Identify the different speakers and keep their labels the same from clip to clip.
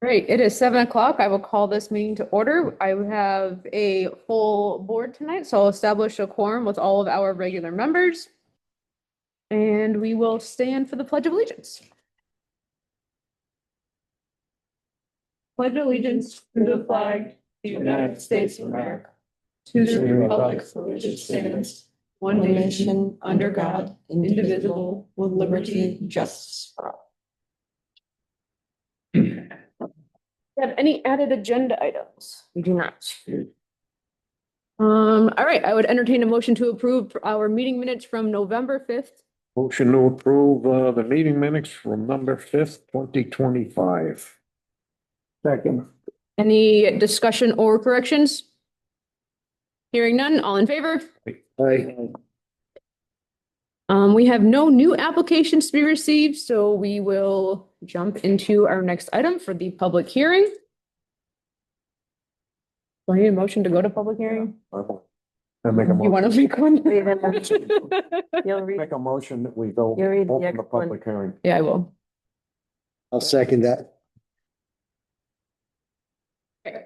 Speaker 1: Great. It is 7 o'clock. I will call this meeting to order. I have a full board tonight, so I'll establish a quorum with all of our regular members. And we will stand for the Pledge of Allegiance. Pledge allegiance to the flag of the United States of America, to the republic for which it stands, one nation, under God, indivisible, with liberty and justice for all. Have any added agenda items? We do not. All right, I would entertain a motion to approve our meeting minutes from November 5th.
Speaker 2: Motion to approve the meeting minutes from November 5th, 2025. Second.
Speaker 1: Any discussion or corrections? Hearing none, all in favor?
Speaker 2: Aye.
Speaker 1: We have no new applications to be received, so we will jump into our next item for the public hearing. Do I need a motion to go to public hearing?
Speaker 2: I make a
Speaker 1: You want to make one?
Speaker 3: You'll read,
Speaker 2: Make a motion that we go
Speaker 3: You'll read the
Speaker 2: open the
Speaker 3: next one.
Speaker 2: public hearing.
Speaker 1: Yeah, I will.
Speaker 4: I'll second that.
Speaker 1: Okay.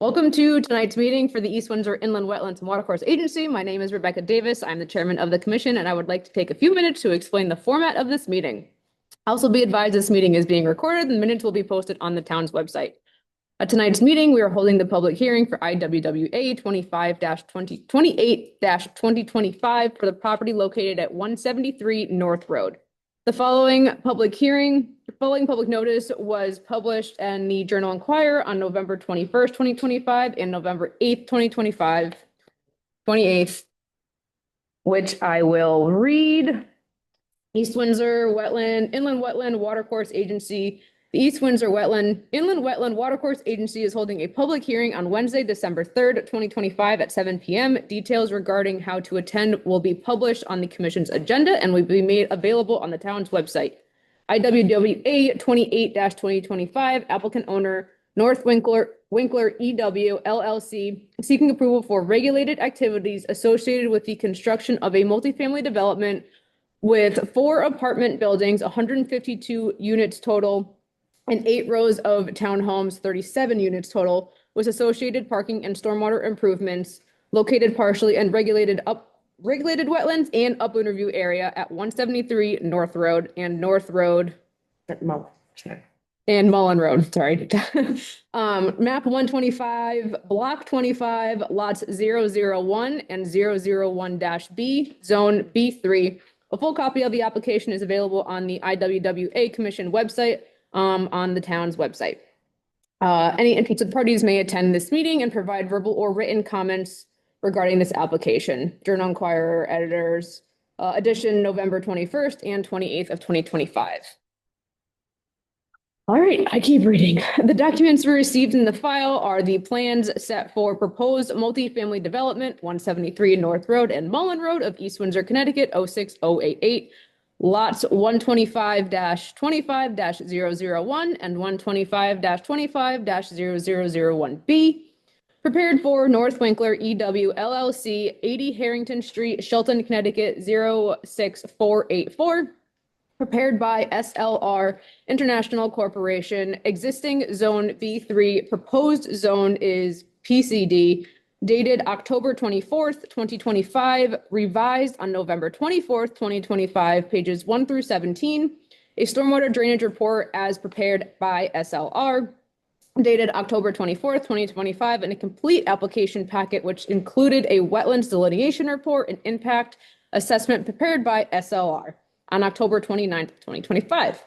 Speaker 1: Welcome to tonight's meeting for the East Windsor Inland Wetlands and Watercourse Agency. My name is Rebecca Davis. I'm the chairman of the commission, and I would like to take a few minutes to explain the format of this meeting. Also be advised this meeting is being recorded and minutes will be posted on the town's website. At tonight's meeting, we are holding the public hearing for IWWA 28-2025 for the property located at 173 North Road. The following public notice was published in the Journal Enquirer on November 21st, 2025 and November 8th, 2025, 28th, which I will read. East Windsor Inland Wetland Watercourse Agency. The East Windsor Inland Wetland Watercourse Agency is holding a public hearing on Wednesday, December 3rd, 2025 at 7 p.m. Details regarding how to attend will be published on the commission's agenda and will be made available on the town's website. IWWA 28-2025, applicant owner North Winkler EW LLC, seeking approval for regulated activities associated with the construction of a multifamily development with 4 apartment buildings, 152 units total, and 8 rows of townhomes, 37 units total, with associated parking and stormwater improvements located partially in regulated wetlands and upland review area at 173 North Road and North Road and Mullen Road, sorry. Map 125, block 25, lots 001 and 001-B, zone B3. A full copy of the application is available on the IWWA Commission website, on the town's website. Any interested parties may attend this meeting and provide verbal or written comments regarding this application. Journal Enquirer editors, edition November 21st and 28th of 2025. All right, I keep reading. The documents we received in the file are the plans set for proposed multifamily development, 173 North Road and Mullen Road of East Windsor, Connecticut, 06088. Lots 125-25-001 and 125-25-0001B. Prepared for North Winkler EW LLC, 80 Harrington Street, Shelton, Connecticut, 06484. Prepared by SLR International Corporation. Existing zone B3, proposed zone is PCD. Dated October 24th, 2025, revised on November 24th, 2025, pages 1 through 17. A stormwater drainage report as prepared by SLR, dated October 24th, 2025, and a complete application packet which included a wetlands delineation report and impact assessment prepared by SLR on October 29th, 2025.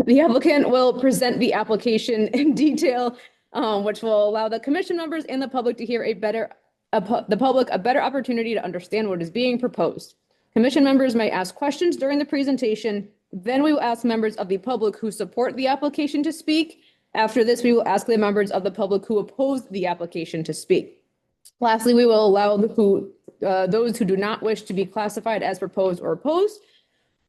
Speaker 1: The applicant will present the application in detail, which will allow the commission members and the public to hear a better opportunity to understand what is being proposed. Commission members may ask questions during the presentation. Then we will ask members of the public who support the application to speak. After this, we will ask the members of the public who oppose the application to speak. Lastly, we will allow those who do not wish to be classified as proposed or opposed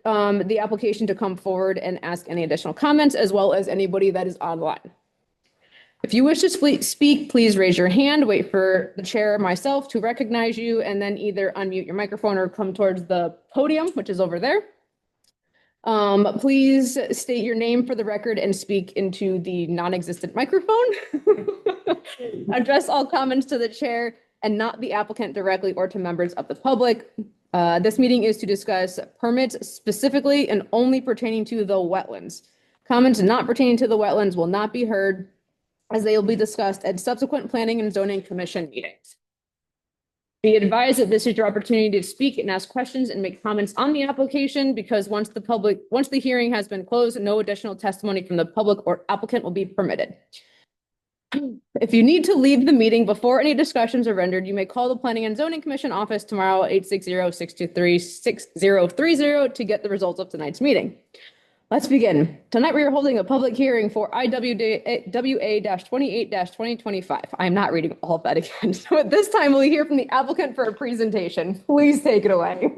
Speaker 1: the application to come forward and ask any additional comments, as well as anybody that is online. If you wish to speak, please raise your hand, wait for the chair or myself to recognize you, and then either unmute your microphone or come towards the podium, which is over there. Please state your name for the record and speak into the non-existent microphone. Address all comments to the chair and not the applicant directly or to members of the public. This meeting is to discuss permits specifically and only pertaining to the wetlands. Comments not pertaining to the wetlands will not be heard, as they will be discussed at subsequent planning and zoning commission meetings. Be advised that this is your opportunity to speak and ask questions and make comments on the application, because once the hearing has been closed, no additional testimony from the public or applicant will be permitted. If you need to leave the meeting before any discussions are rendered, you may call the Planning and Zoning Commission office tomorrow at 860-623-6030 to get the results of tonight's meeting. Let's begin. Tonight we are holding a public hearing for IWWA-28-2025. I'm not reading all of that again. So at this time, we'll hear from the applicant for a presentation. Please take it away.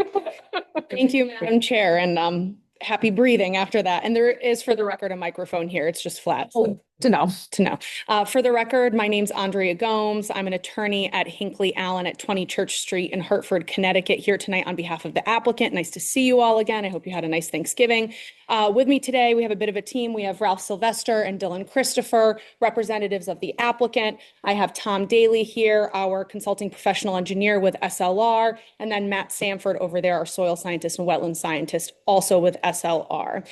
Speaker 5: Thank you, Madam Chair, and happy breathing after that. And there is, for the record, a microphone here. It's just flat.
Speaker 1: Oh, to know.
Speaker 5: For the record, my name's Andrea Gomes. I'm an attorney at Hinckley Allen at 20 Church Street in Hartford, Connecticut, here tonight on behalf of the applicant. Nice to see you all again. I hope you had a nice Thanksgiving. With me today, we have a bit of a team. We have Ralph Sylvester and Dylan Christopher, representatives of the applicant. I have Tom Daly here, our consulting professional engineer with SLR, and then Matt Sanford over there, our soil scientist and wetland scientist, also with SLR.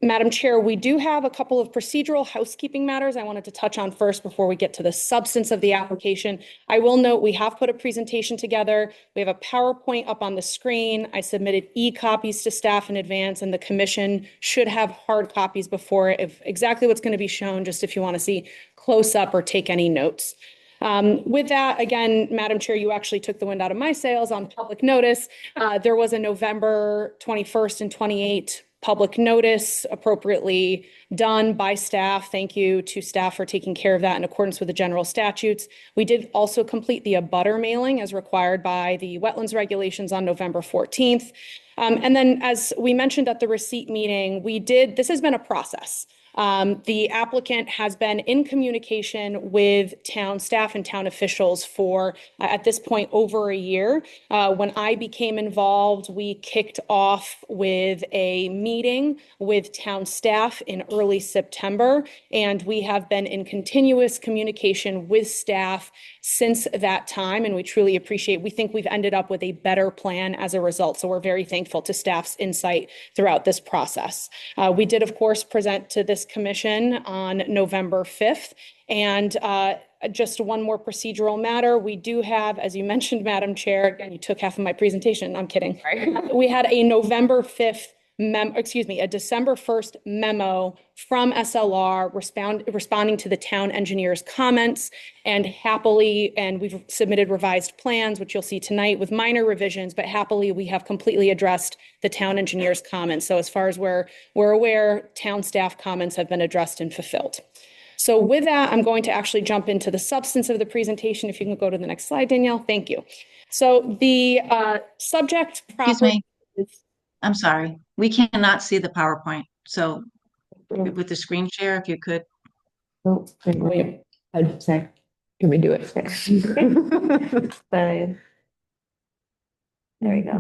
Speaker 5: Madam Chair, we do have a couple of procedural housekeeping matters I wanted to touch on first before we get to the substance of the application. I will note we have put a presentation together. We have a PowerPoint up on the screen. I submitted e-copies to staff in advance, and the commission should have hard copies before it of exactly what's going to be shown, just if you want to see close up or take any notes. With that, again, Madam Chair, you actually took the wind out of my sails on public notice. There was a November 21st and 28th public notice appropriately done by staff. Thank you to staff for taking care of that in accordance with the general statutes. We did also complete the abutter mailing as required by the wetlands regulations on November 14th. And then, as we mentioned at the receipt meeting, this has been a process. The applicant has been in communication with town staff and town officials for, at this point, over a year. When I became involved, we kicked off with a meeting with town staff in early September, and we have been in continuous communication with staff since that time, and we truly appreciate, we think we've ended up with a better plan as a result. So we're very thankful to staff's insight throughout this process. We did, of course, present to this commission on November 5th. And just one more procedural matter. We do have, as you mentioned, Madam Chair, again, you took half of my presentation. I'm kidding. We had a November 5th a December 1st memo from SLR responding to the town engineer's comments, and we've submitted revised plans, which you'll see tonight with minor revisions, but happily we have completely addressed the town engineer's comments. So as far as we're aware, town staff comments have been addressed and fulfilled. So with that, I'm going to actually jump into the substance of the presentation. If you can go to the next slide, Danielle, thank you. So the subject property.
Speaker 3: Excuse me. I'm sorry. We cannot see the PowerPoint. So with the screen share, if you could.
Speaker 1: Oh, wait. I'd say, can we do it?
Speaker 3: There we go.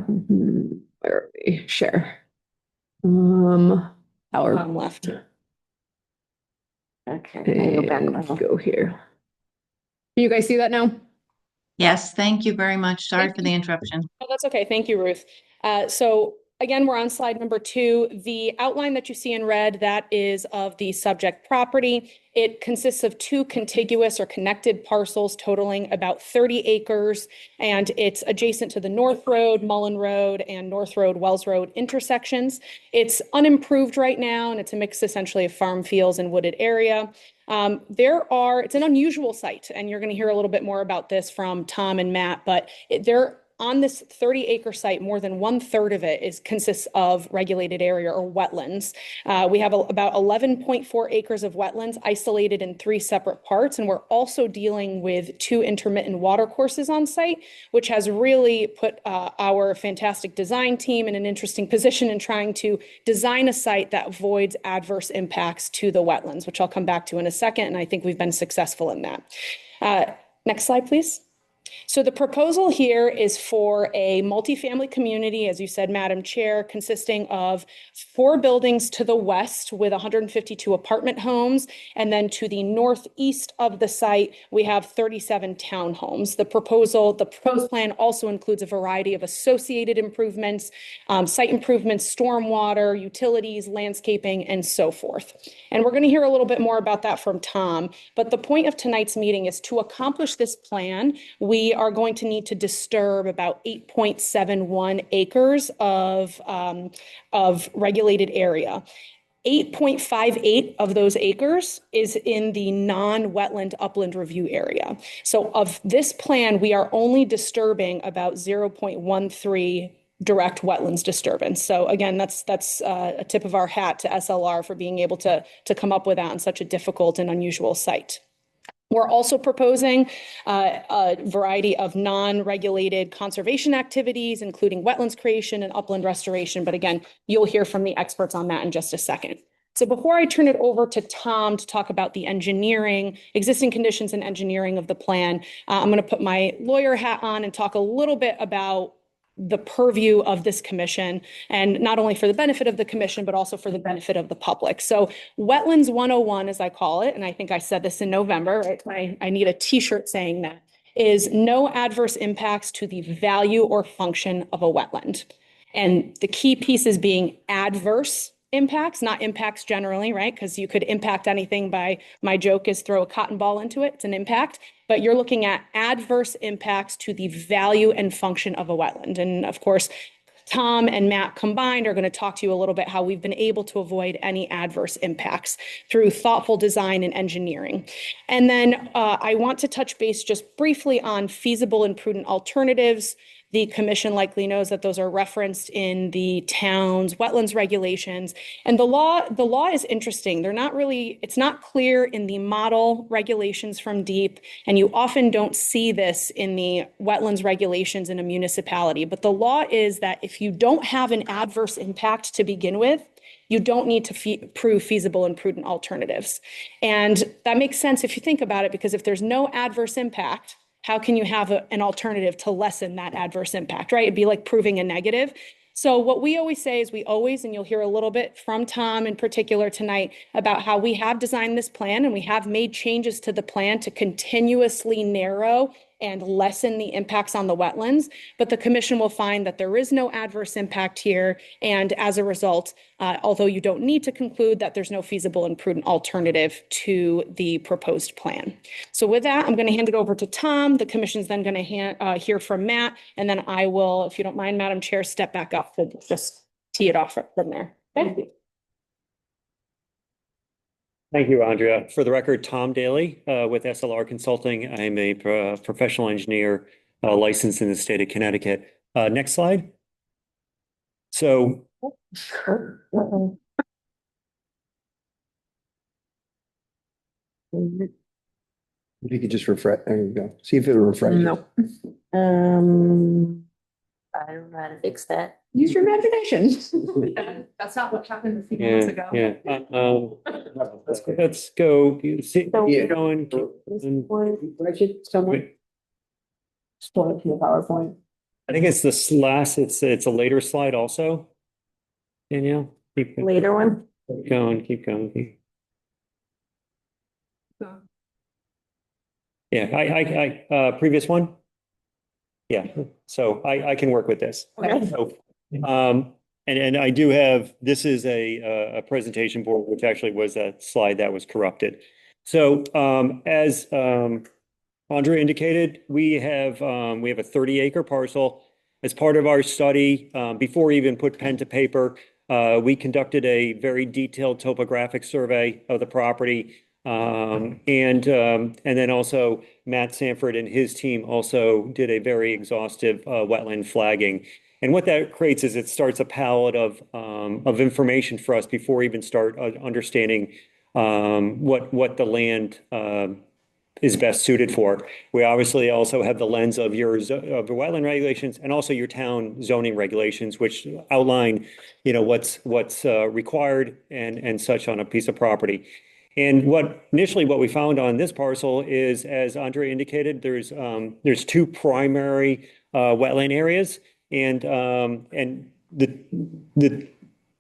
Speaker 1: Where are we? Share. Our
Speaker 5: left.
Speaker 3: Okay.
Speaker 1: and go here. Can you guys see that now?
Speaker 3: Yes, thank you very much. Sorry
Speaker 5: Thank
Speaker 3: for the interruption.
Speaker 5: Oh, that's okay. Thank you, Ruth. So again, we're on slide number 2. The outline that you see in red, that is of the subject property. It consists of 2 contiguous or connected parcels totaling about 30 acres, and it's adjacent to the North Road, Mullen Road, and North Road, Wells Road intersections. It's unimproved right now, and it's a mix essentially of farm fields and wooded area. It's an unusual site, and you're going to hear a little bit more about this from Tom and Matt, but on this 30-acre site, more than 1/3 of it consists of regulated area or wetlands. We have about 11.4 acres of wetlands isolated in 3 separate parts, and we're also dealing with 2 intermittent water courses on site, which has really put our fantastic design team in an interesting position in trying to design a site that avoids adverse impacts to the wetlands, which I'll come back to in a second, and I think we've been successful in that. Next slide, please. So the proposal here is for a multifamily community, as you said, Madam Chair, consisting of 4 buildings to the west with 152 apartment homes. And then to the northeast of the site, we have 37 townhomes. The proposed plan also includes a variety of associated improvements, site improvements, stormwater, utilities, landscaping, and so forth. And we're going to hear a little bit more about that from Tom. But the point of tonight's meeting is to accomplish this plan, we are going to need to disturb about 8.71 acres of regulated area. 8.58 of those acres is in the non-wetland upland review area. So of this plan, we are only disturbing about 0.13 direct wetlands disturbance. So again, that's a tip of our hat to SLR for being able to come up with that on such a difficult and unusual site. We're also proposing a variety of non-regulated conservation activities, including wetlands creation and upland restoration. But again, you'll hear from the experts on that in just a second. So before I turn it over to Tom to talk about the engineering, existing conditions and engineering of the plan, I'm going to put my lawyer hat on and talk a little bit about the purview of this commission, and not only for the benefit of the commission, but also for the benefit of the public. So Wetlands 101, as I call it, and I think I said this in November, right? I need a t-shirt saying that, is no adverse impacts to the value or function of a wetland. And the key piece is being adverse impacts, not impacts generally, right? Because you could impact anything by, my joke is throw a cotton ball into it, it's an impact. But you're looking at adverse impacts to the value and function of a wetland. And of course, Tom and Matt combined are going to talk to you a little bit how we've been able to avoid any adverse impacts through thoughtful design and engineering. And then I want to touch base just briefly on feasible and prudent alternatives. The commission likely knows that those are referenced in the town's wetlands regulations. And the law is interesting. It's not clear in the model regulations from DEEP, and you often don't see this in the wetlands regulations in a municipality. But the law is that if you don't have an adverse impact to begin with, you don't need to prove feasible and prudent alternatives. And that makes sense if you think about it, because if there's no adverse impact, how can you have an alternative to lessen that adverse impact, right? It'd be like proving a negative. So what we always say is and you'll hear a little bit from Tom in particular tonight about how we have designed this plan and we have made changes to the plan to continuously narrow and lessen the impacts on the wetlands. But the commission will find that there is no adverse impact here. And as a result, although you don't need to conclude that there's no feasible and prudent alternative to the proposed plan. So with that, I'm going to hand it over to Tom. The commission's then going to hear from Matt. And then I will, if you don't mind, Madam Chair, step back up to just tee it off from there. Thank you.
Speaker 6: Thank you, Andrea. For the record, Tom Daly with SLR Consulting. I'm a professional engineer licensed in the state of Connecticut. Next slide. So,
Speaker 4: If you could just refresh, there you go. See if it'll refresh.
Speaker 1: No.
Speaker 7: I don't know how to fix that.
Speaker 1: Use your imagination. That's not what happened a few months ago.
Speaker 6: yeah. Let's go. See,
Speaker 7: So-
Speaker 6: keep going.
Speaker 4: Refresh it somewhere.
Speaker 1: Pull it to the PowerPoint.
Speaker 6: I think it's this last. It's a later slide also. Danielle, keep
Speaker 7: Later one.
Speaker 6: going. Keep going. Yeah, I previous one. Yeah, so I can work with this.
Speaker 1: Okay.
Speaker 6: So, and I do have, this is a presentation board, which actually was a slide that was corrupted. So, as Andrea indicated, we have a 30-acre parcel. As part of our study, before we even put pen to paper, we conducted a very detailed topographic survey of the property. And then also Matt Sanford and his team also did a very exhaustive wetland flagging. And what that creates is it starts a palette of information for us before we even start understanding what the land is best suited for. We obviously also have the lens of of the wetland regulations and also your town zoning regulations, which outline, what's required and such on a piece of property. And initially what we found on this parcel is, as Andre indicated, there's two primary wetland areas, and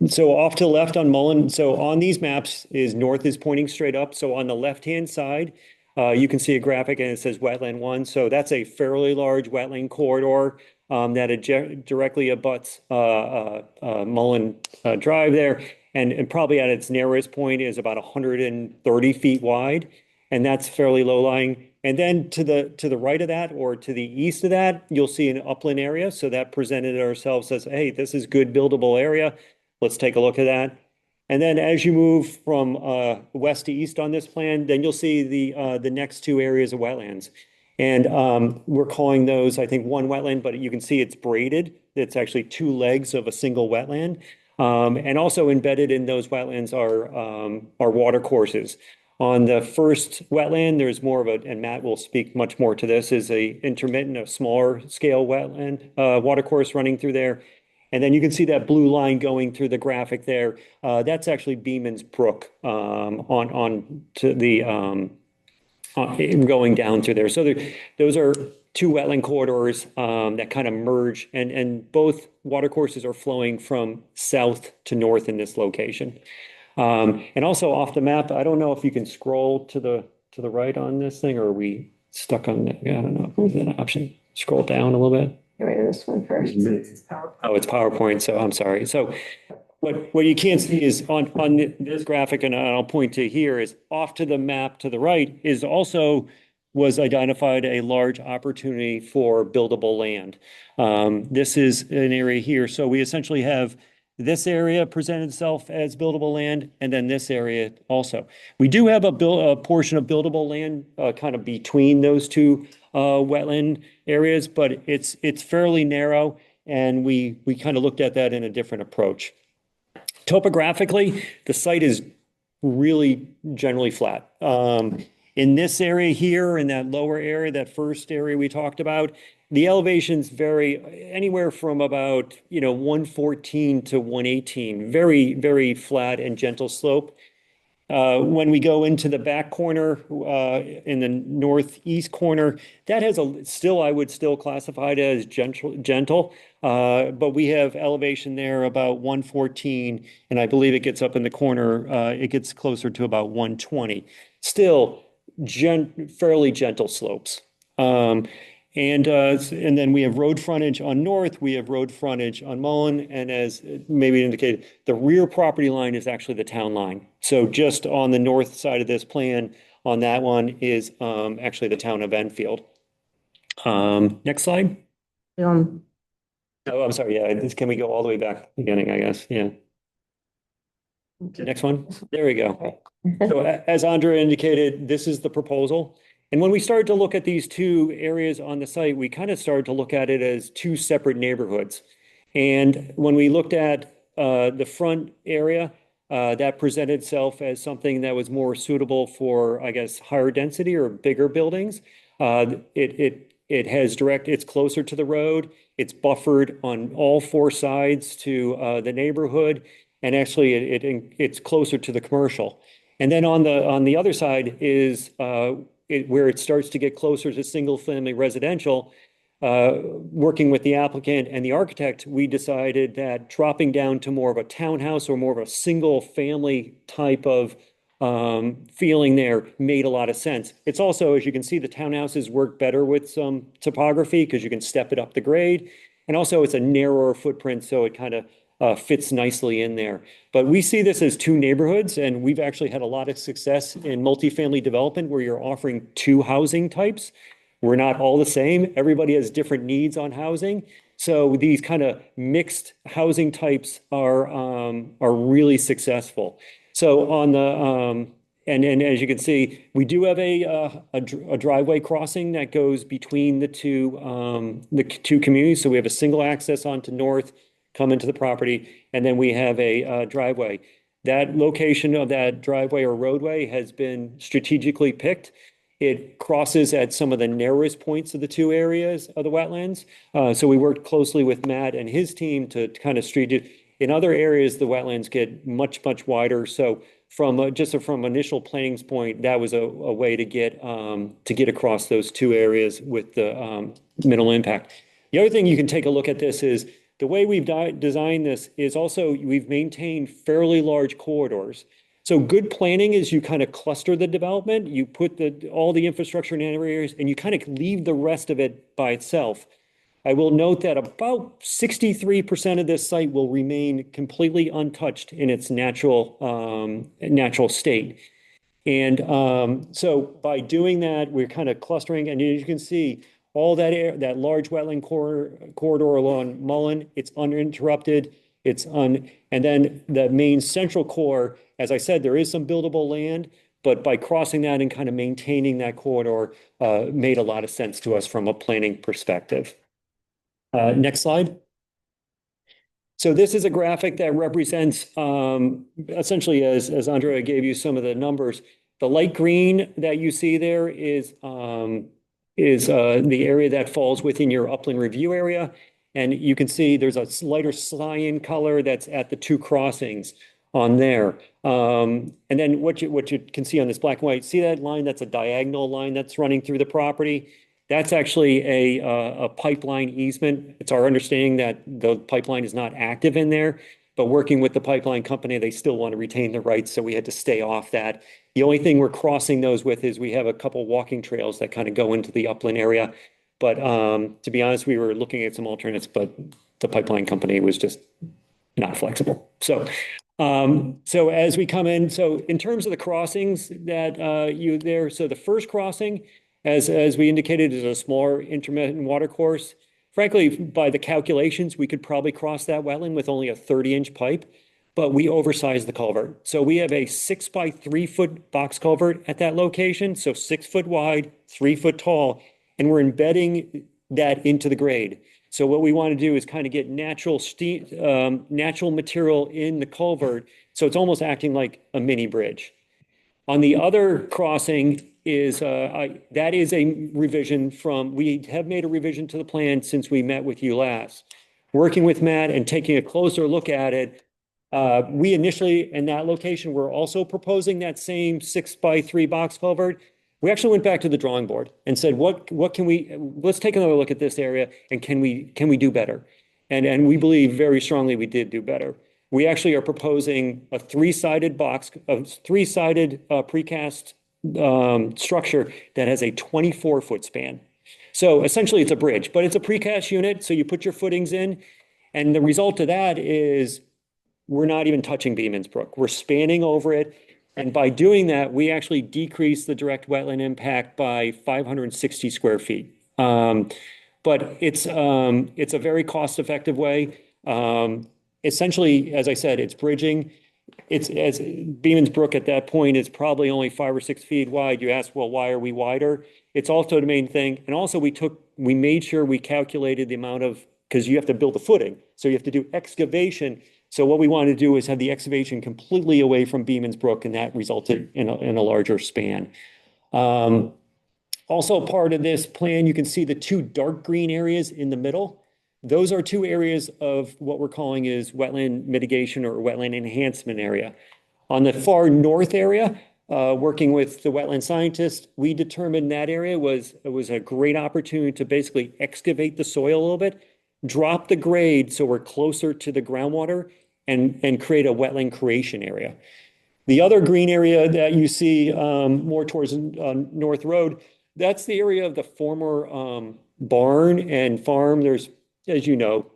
Speaker 6: so off to the left on Mullen. So on these maps is north is pointing straight up. So on the left-hand side, you can see a graphic and it says wetland 1. So that's a fairly large wetland corridor that directly abuts Mullen Drive there. And probably at its narrowest point is about 130 feet wide. And that's fairly low lying. And then to the right of that or to the east of that, you'll see an upland area. So that presented ourselves as, hey, this is good buildable area. Let's take a look at that. And then as you move from west to east on this plan, then you'll see the next two areas of wetlands. And we're calling those, I think, one wetland, but you can see it's braided. It's actually two legs of a single wetland. And also embedded in those wetlands are water courses. On the first wetland, there's more of and Matt will speak much more to this, is a intermittent, a smaller scale wetland water course running through there. And then you can see that blue line going through the graphic there. That's actually Beeman's Brook on to the going down through there. So those are two wetland corridors that kind of merge, and both water courses are flowing from south to north in this location. And also off the map, I don't know if you can scroll to the right on this thing, or are we stuck on it? I don't know. Is that an option? Scroll down a little bit.
Speaker 7: Wait, this one first.
Speaker 6: Oh, it's PowerPoint, so I'm sorry. So what you can't see is on this graphic, and I'll point to here, is off to the map to the right was identified a large opportunity for buildable land. This is an area here. So we essentially have this area presented itself as buildable land, and then this area also. We do have a portion of buildable land kind of between those two wetland areas, but it's fairly narrow, and we kind of looked at that in a different approach. Topographically, the site is really generally flat. In this area here, in that lower area, that first area we talked about, the elevations vary anywhere from about 114 to 118, very, very flat and gentle slope. When we go into the back corner, in the northeast corner, that has I would still classify it as gentle, but we have elevation there about 114, and I believe it gets up in the corner, it gets closer to about 120. Still, fairly gentle slopes. And then we have road frontage on north, we have road frontage on Mullen, and as maybe indicated, the rear property line is actually the town line. So just on the north side of this plan, on that one is actually the town of Enfield. Next slide. Oh, I'm sorry. Yeah, can we go all the way back to the beginning, I guess? Yeah. Next one. There we go. So as Andrea indicated, this is the proposal. And when we started to look at these two areas on the site, we kind of started to look at it as two separate neighborhoods. And when we looked at the front area, that presented itself as something that was more suitable for, I guess, higher density or bigger buildings. It's closer to the road. It's buffered on all four sides to the neighborhood. And actually, it's closer to the commercial. And then on the other side is where it starts to get closer to single-family residential. Working with the applicant and the architect, we decided that dropping down to more of a townhouse or more of a single-family type of feeling there made a lot of sense. It's also, as you can see, the townhouses work better with some topography because you can step it up the grade. And also, it's a narrower footprint, so it kind of fits nicely in there. But we see this as two neighborhoods, and we've actually had a lot of success in multifamily development where you're offering two housing types. We're not all the same. Everybody has different needs on housing. So these kind of mixed housing types are really successful. So on the and as you can see, we do have a driveway crossing that goes between the two communities. So we have a single access onto north, come into the property, and then we have a driveway. That location of that driveway or roadway has been strategically picked. It crosses at some of the narrowest points of the two areas of the wetlands. So we worked closely with Matt and his team to kind of In other areas, the wetlands get much, much wider. So from initial planning's point, that was a way to get across those two areas with the minimal impact. The other thing you can take a look at this is the way we've designed this is also we've maintained fairly large corridors. So good planning is you kind of cluster the development, you put all the infrastructure in areas, and you kind of leave the rest of it by itself. I will note that about 63% of this site will remain completely untouched in its natural state. And so by doing that, we're kind of clustering, and as you can see, all that large wetland corridor along Mullen, it's uninterrupted. And then the main central core, as I said, there is some buildable land, but by crossing that and kind of maintaining that corridor made a lot of sense to us from a planning perspective. Next slide. So this is a graphic that represents essentially, as Andrea gave you some of the numbers, the light green that you see there is the area that falls within your upland review area. And you can see there's a lighter cyan color that's at the two crossings on there. And then what you can see on this black and white, see that line? That's a diagonal line that's running through the property. That's actually a pipeline easement. It's our understanding that the pipeline is not active in there, but working with the pipeline company, they still want to retain the rights, so we had to stay off that. The only thing we're crossing those with is we have a couple walking trails that kind of go into the upland area. But to be honest, we were looking at some alternates, but the pipeline company was just not flexible. So as we come in, so in terms of the crossings that so the first crossing, as we indicated, is a smaller intermittent water course. Frankly, by the calculations, we could probably cross that wetland with only a 30-inch pipe, but we oversized the culvert. So we have a 6 by 3 foot box culvert at that location, so 6 foot wide, 3 foot tall, and we're embedding that into the grade. So what we want to do is kind of get natural material in the culvert, so it's almost acting like a mini bridge. On the other crossing is that is a revision we have made a revision to the plan since we met with you last. Working with Matt and taking a closer look at it, we initially in that location were also proposing that same 6 by 3 box culvert. We actually went back to the drawing board and said, let's take another look at this area and can we do better? And we believe very strongly we did do better. We actually are proposing a three-sided precast structure that has a 24-foot span. So essentially it's a bridge, but it's a precast unit. So you put your footings in, and the result of that is we're not even touching Beeman's Brook. We're spanning over it. And by doing that, we actually decrease the direct wetland impact by 560 square feet. But it's a very cost-effective way. Essentially, as I said, it's bridging. It's as Beeman's Brook at that point is probably only 5 or 6 feet wide. You ask, well, why are we wider? It's also the main thing. And also we made sure we calculated the amount of, because you have to build a footing. So you have to do excavation. So what we wanted to do is have the excavation completely away from Beeman's Brook, and that resulted in a larger span. Also part of this plan, you can see the two dark green areas in the middle. Those are two areas of what we're calling is wetland mitigation or wetland enhancement area. On the far north area, working with the wetland scientists, we determined that area was a great opportunity to basically excavate the soil a little bit, drop the grade so we're closer to the groundwater, and create a wetland creation area. The other green area that you see more towards North Road, that's the area of the former barn and farm. There's, as you know,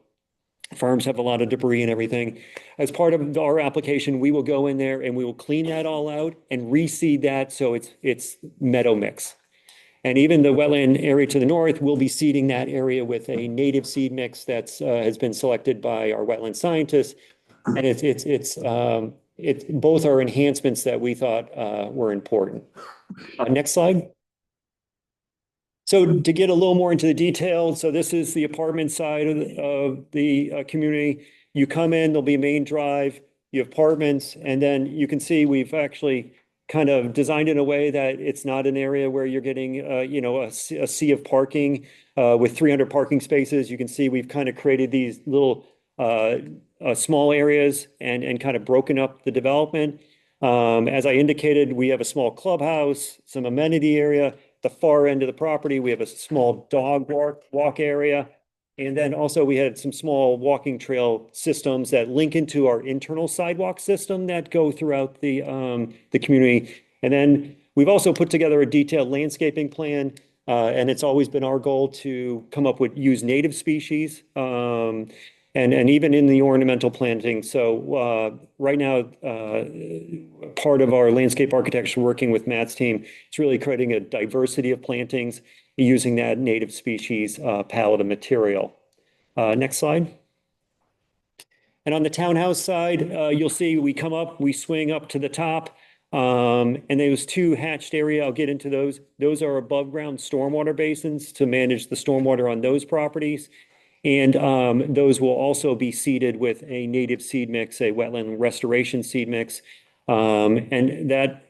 Speaker 6: farms have a lot of debris and everything. As part of our application, we will go in there and we will clean that all out and reseed that so it's meadow mix. And even the wetland area to the north, we'll be seeding that area with a native seed mix that's has been selected by our wetland scientists. And it's both are enhancements that we thought were important. Next slide. So to get a little more into the details, so this is the apartment side of the community. You come in, there'll be a main drive, you have apartments, and then you can see we've actually kind of designed in a way that it's not an area where you're getting, a sea of parking with 300 parking spaces. You can see we've kind of created these little small areas and kind of broken up the development. As I indicated, we have a small clubhouse, some amenity area. The far end of the property, we have a small dog walk area. And then also we had some small walking trail systems that link into our internal sidewalk system that go throughout the community. And then we've also put together a detailed landscaping plan, and it's always been our goal to come up with use native species, and even in the ornamental planting. So right now, part of our landscape architecture working with Matt's team is really creating a diversity of plantings using that native species palette of material. Next slide. And on the townhouse side, you'll see we come up, we swing up to the top. And those two hatched area, I'll get into those. Those are above ground stormwater basins to manage the stormwater on those properties. And those will also be seeded with a native seed mix, a wetland restoration seed mix. And that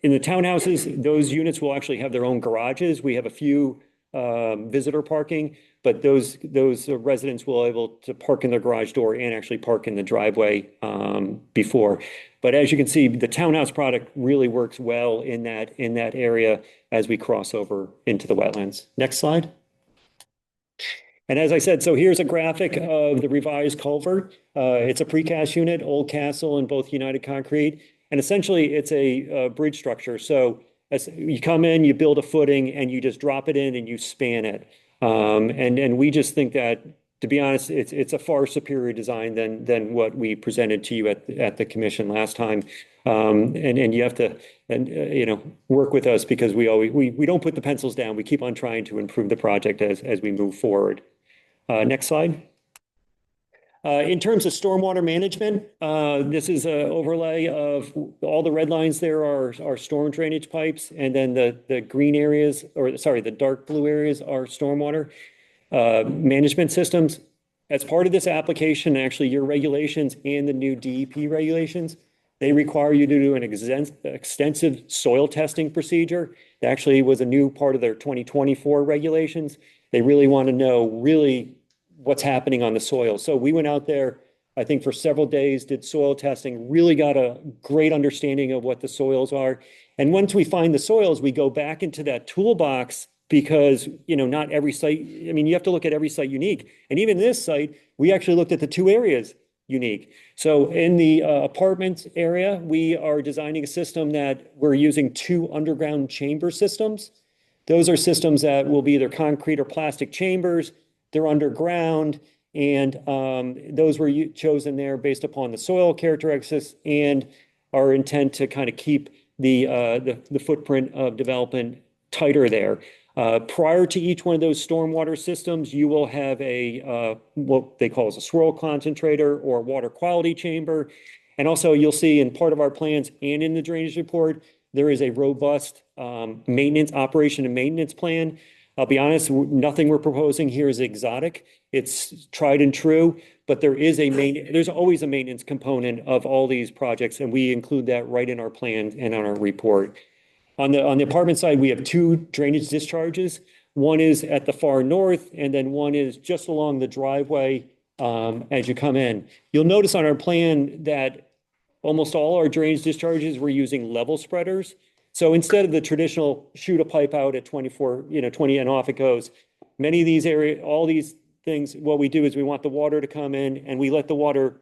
Speaker 6: in the townhouses, those units will actually have their own garages. We have a few visitor parking, but those residents will be able to park in their garage door and actually park in the driveway before. But as you can see, the townhouse product really works well in that area as we cross over into the wetlands. Next slide. And as I said, so here's a graphic of the revised culvert. It's a precast unit, old castle in both United Concrete. And essentially it's a bridge structure. So as you come in, you build a footing and you just drop it in and you span it. And we just think that, to be honest, it's a far superior design than what we presented to you at the commission last time. And you have to, work with us because we don't put the pencils down. We keep on trying to improve the project as we move forward. Next slide. In terms of stormwater management, this is an overlay of all the red lines there are storm drainage pipes, and then the green areas, or sorry, the dark blue areas are stormwater management systems. As part of this application, actually your regulations and the new DEP regulations, they require you to do an extensive soil testing procedure. That actually was a new part of their 2024 regulations. They really want to know what's happening on the soil. So we went out there, I think for several days, did soil testing, really got a great understanding of what the soils are. And once we find the soils, we go back into that toolbox because, not every site, you have to look at every site unique. And even this site, we actually looked at the two areas unique. So in the apartments area, we are designing a system that we're using 2 underground chamber systems. Those are systems that will be either concrete or plastic chambers. They're underground, and those were chosen there based upon the soil characteristics and our intent to kind of keep the footprint of development tighter there. Prior to each one of those stormwater systems, you will have what they call as a swirl concentrator or water quality chamber. And also you'll see in part of our plans and in the drainage report, there is a robust operation and maintenance plan. I'll be honest, nothing we're proposing here is exotic. It's tried and true, but there's always a maintenance component of all these projects, and we include that right in our plan and on our report. On the apartment side, we have 2 drainage discharges. One is at the far north, and then one is just along the driveway as you come in. You'll notice on our plan that almost all our drainage discharges, we're using level spreaders. So instead of the traditional shoot a pipe out at 20 and off it goes, many of these all these things, what we do is we want the water to come in and we let the water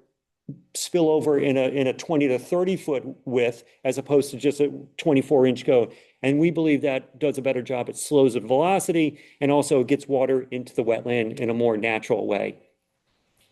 Speaker 6: spill over in a 20 to 30 foot width as opposed to just a 24-inch go. And we believe that does a better job. It slows the velocity and also gets water into the wetland in a more natural way.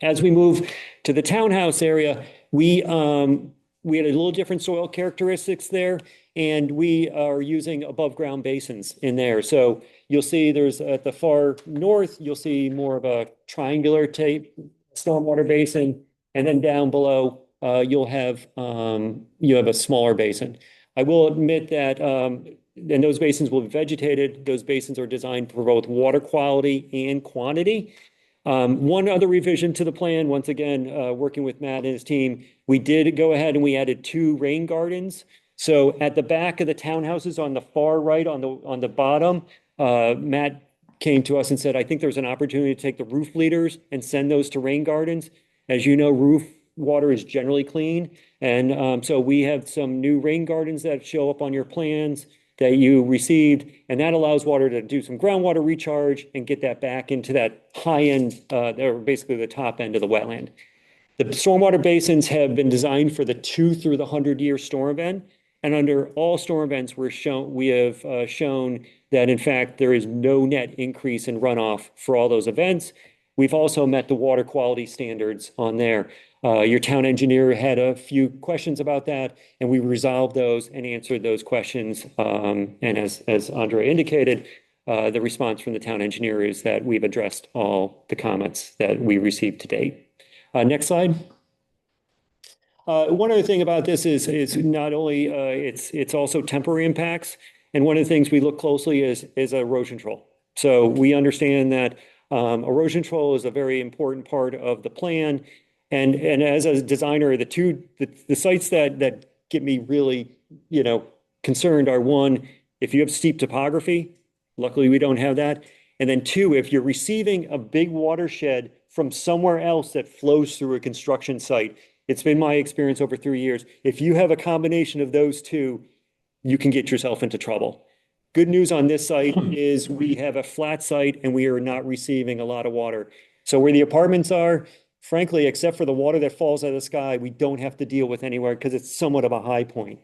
Speaker 6: As we move to the townhouse area, we had a little different soil characteristics there, and we are using above ground basins in there. So you'll see there's at the far north, you'll see more of a triangular type stormwater basin. And then down below, you have a smaller basin. I will admit that, and those basins will be vegetated. Those basins are designed for both water quality and quantity. One other revision to the plan, once again, working with Matt and his team, we did go ahead and we added 2 rain gardens. So at the back of the townhouses on the far right, on the bottom, Matt came to us and said, I think there's an opportunity to take the roof leaders and send those to rain gardens. As you know, roof water is generally clean. And so we have some new rain gardens that show up on your plans that you received, and that allows water to do some groundwater recharge and get that back into that high end, or basically the top end of the wetland. The stormwater basins have been designed for the 2 through the 100-year storm event. And under all storm events, we have shown that in fact, there is no net increase in runoff for all those events. We've also met the water quality standards on there. Your town engineer had a few questions about that, and we resolved those and answered those questions. And as Andre indicated, the response from the town engineer is that we've addressed all the comments that we received to date. Next slide. One other thing about this is not only it's also temporary impacts, and one of the things we look closely is erosion control. So we understand that erosion control is a very important part of the plan, and as a designer, the sites that get me really concerned are, one, if you have steep topography. Luckily, we don't have that. And then two, if you're receiving a big watershed from somewhere else that flows through a construction site, it's been my experience over 3 years. If you have a combination of those two, you can get yourself into trouble. Good news on this site is we have a flat site and we are not receiving a lot of water. So where the apartments are, frankly, except for the water that falls out of the sky, we don't have to deal with anywhere because it's somewhat of a high point.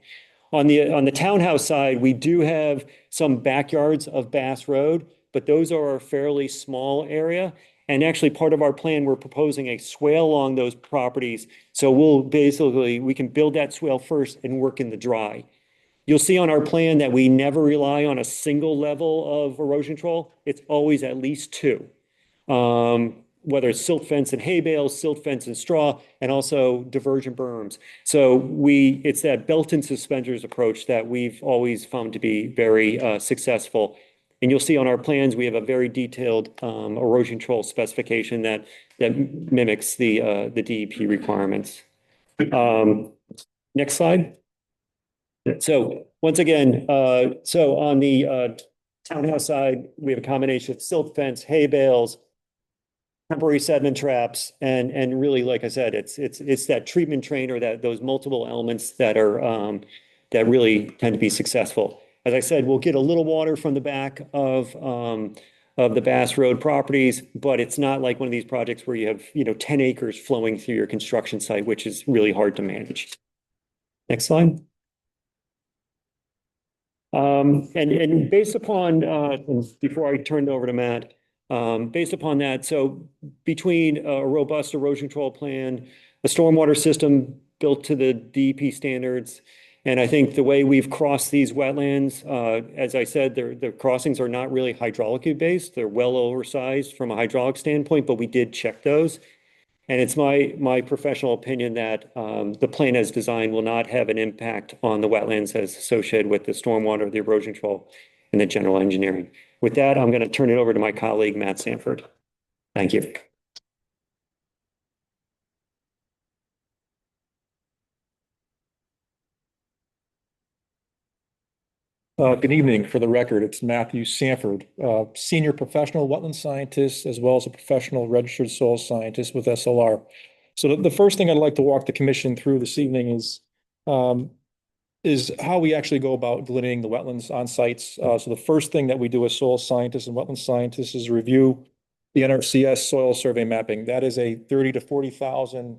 Speaker 6: On the townhouse side, we do have some backyards of Bass Road, but those are a fairly small area. And actually, part of our plan, we're proposing a swale along those properties. So we can build that swale first and work in the dry. You'll see on our plan that we never rely on a single level of erosion control. It's always at least two. Whether it's silt fence and hay bales, silt fence and straw, and also diversion berms. So it's that belt and suspenders approach that we've always found to be very successful. And you'll see on our plans, we have a very detailed erosion control specification that mimics the DEP requirements. Next slide. So once again, so on the townhouse side, we have a combination of silt fence, hay bales, temporary sediment traps, and really, like I said, it's that treatment train or those multiple elements that are that really tend to be successful. As I said, we'll get a little water from the back of the Bass Road properties, but it's not like one of these projects where you have 10 acres flowing through your construction site, which is really hard to manage. Next slide. And based upon, before I turn it over to Matt, based upon that, so between a robust erosion control plan, a stormwater system built to the DEP standards, and I think the way we've crossed these wetlands, as I said, the crossings are not really hydraulically based. They're well oversized from a hydraulic standpoint, but we did check those. And it's my professional opinion that the plan as designed will not have an impact on the wetlands as associated with the stormwater, the erosion control, and the general engineering. With that, I'm going to turn it over to my colleague, Matt Sanford. Thank you.
Speaker 8: Good evening. For the record, it's Matthew Sanford, senior professional wetland scientist, as well as a professional registered soil scientist with SLR. So the first thing I'd like to walk the commission through this evening is how we actually go about delineating the wetlands on sites. So the first thing that we do as soil scientists and wetland scientists is review the NRCS soil survey mapping. That is a 30 to 40,000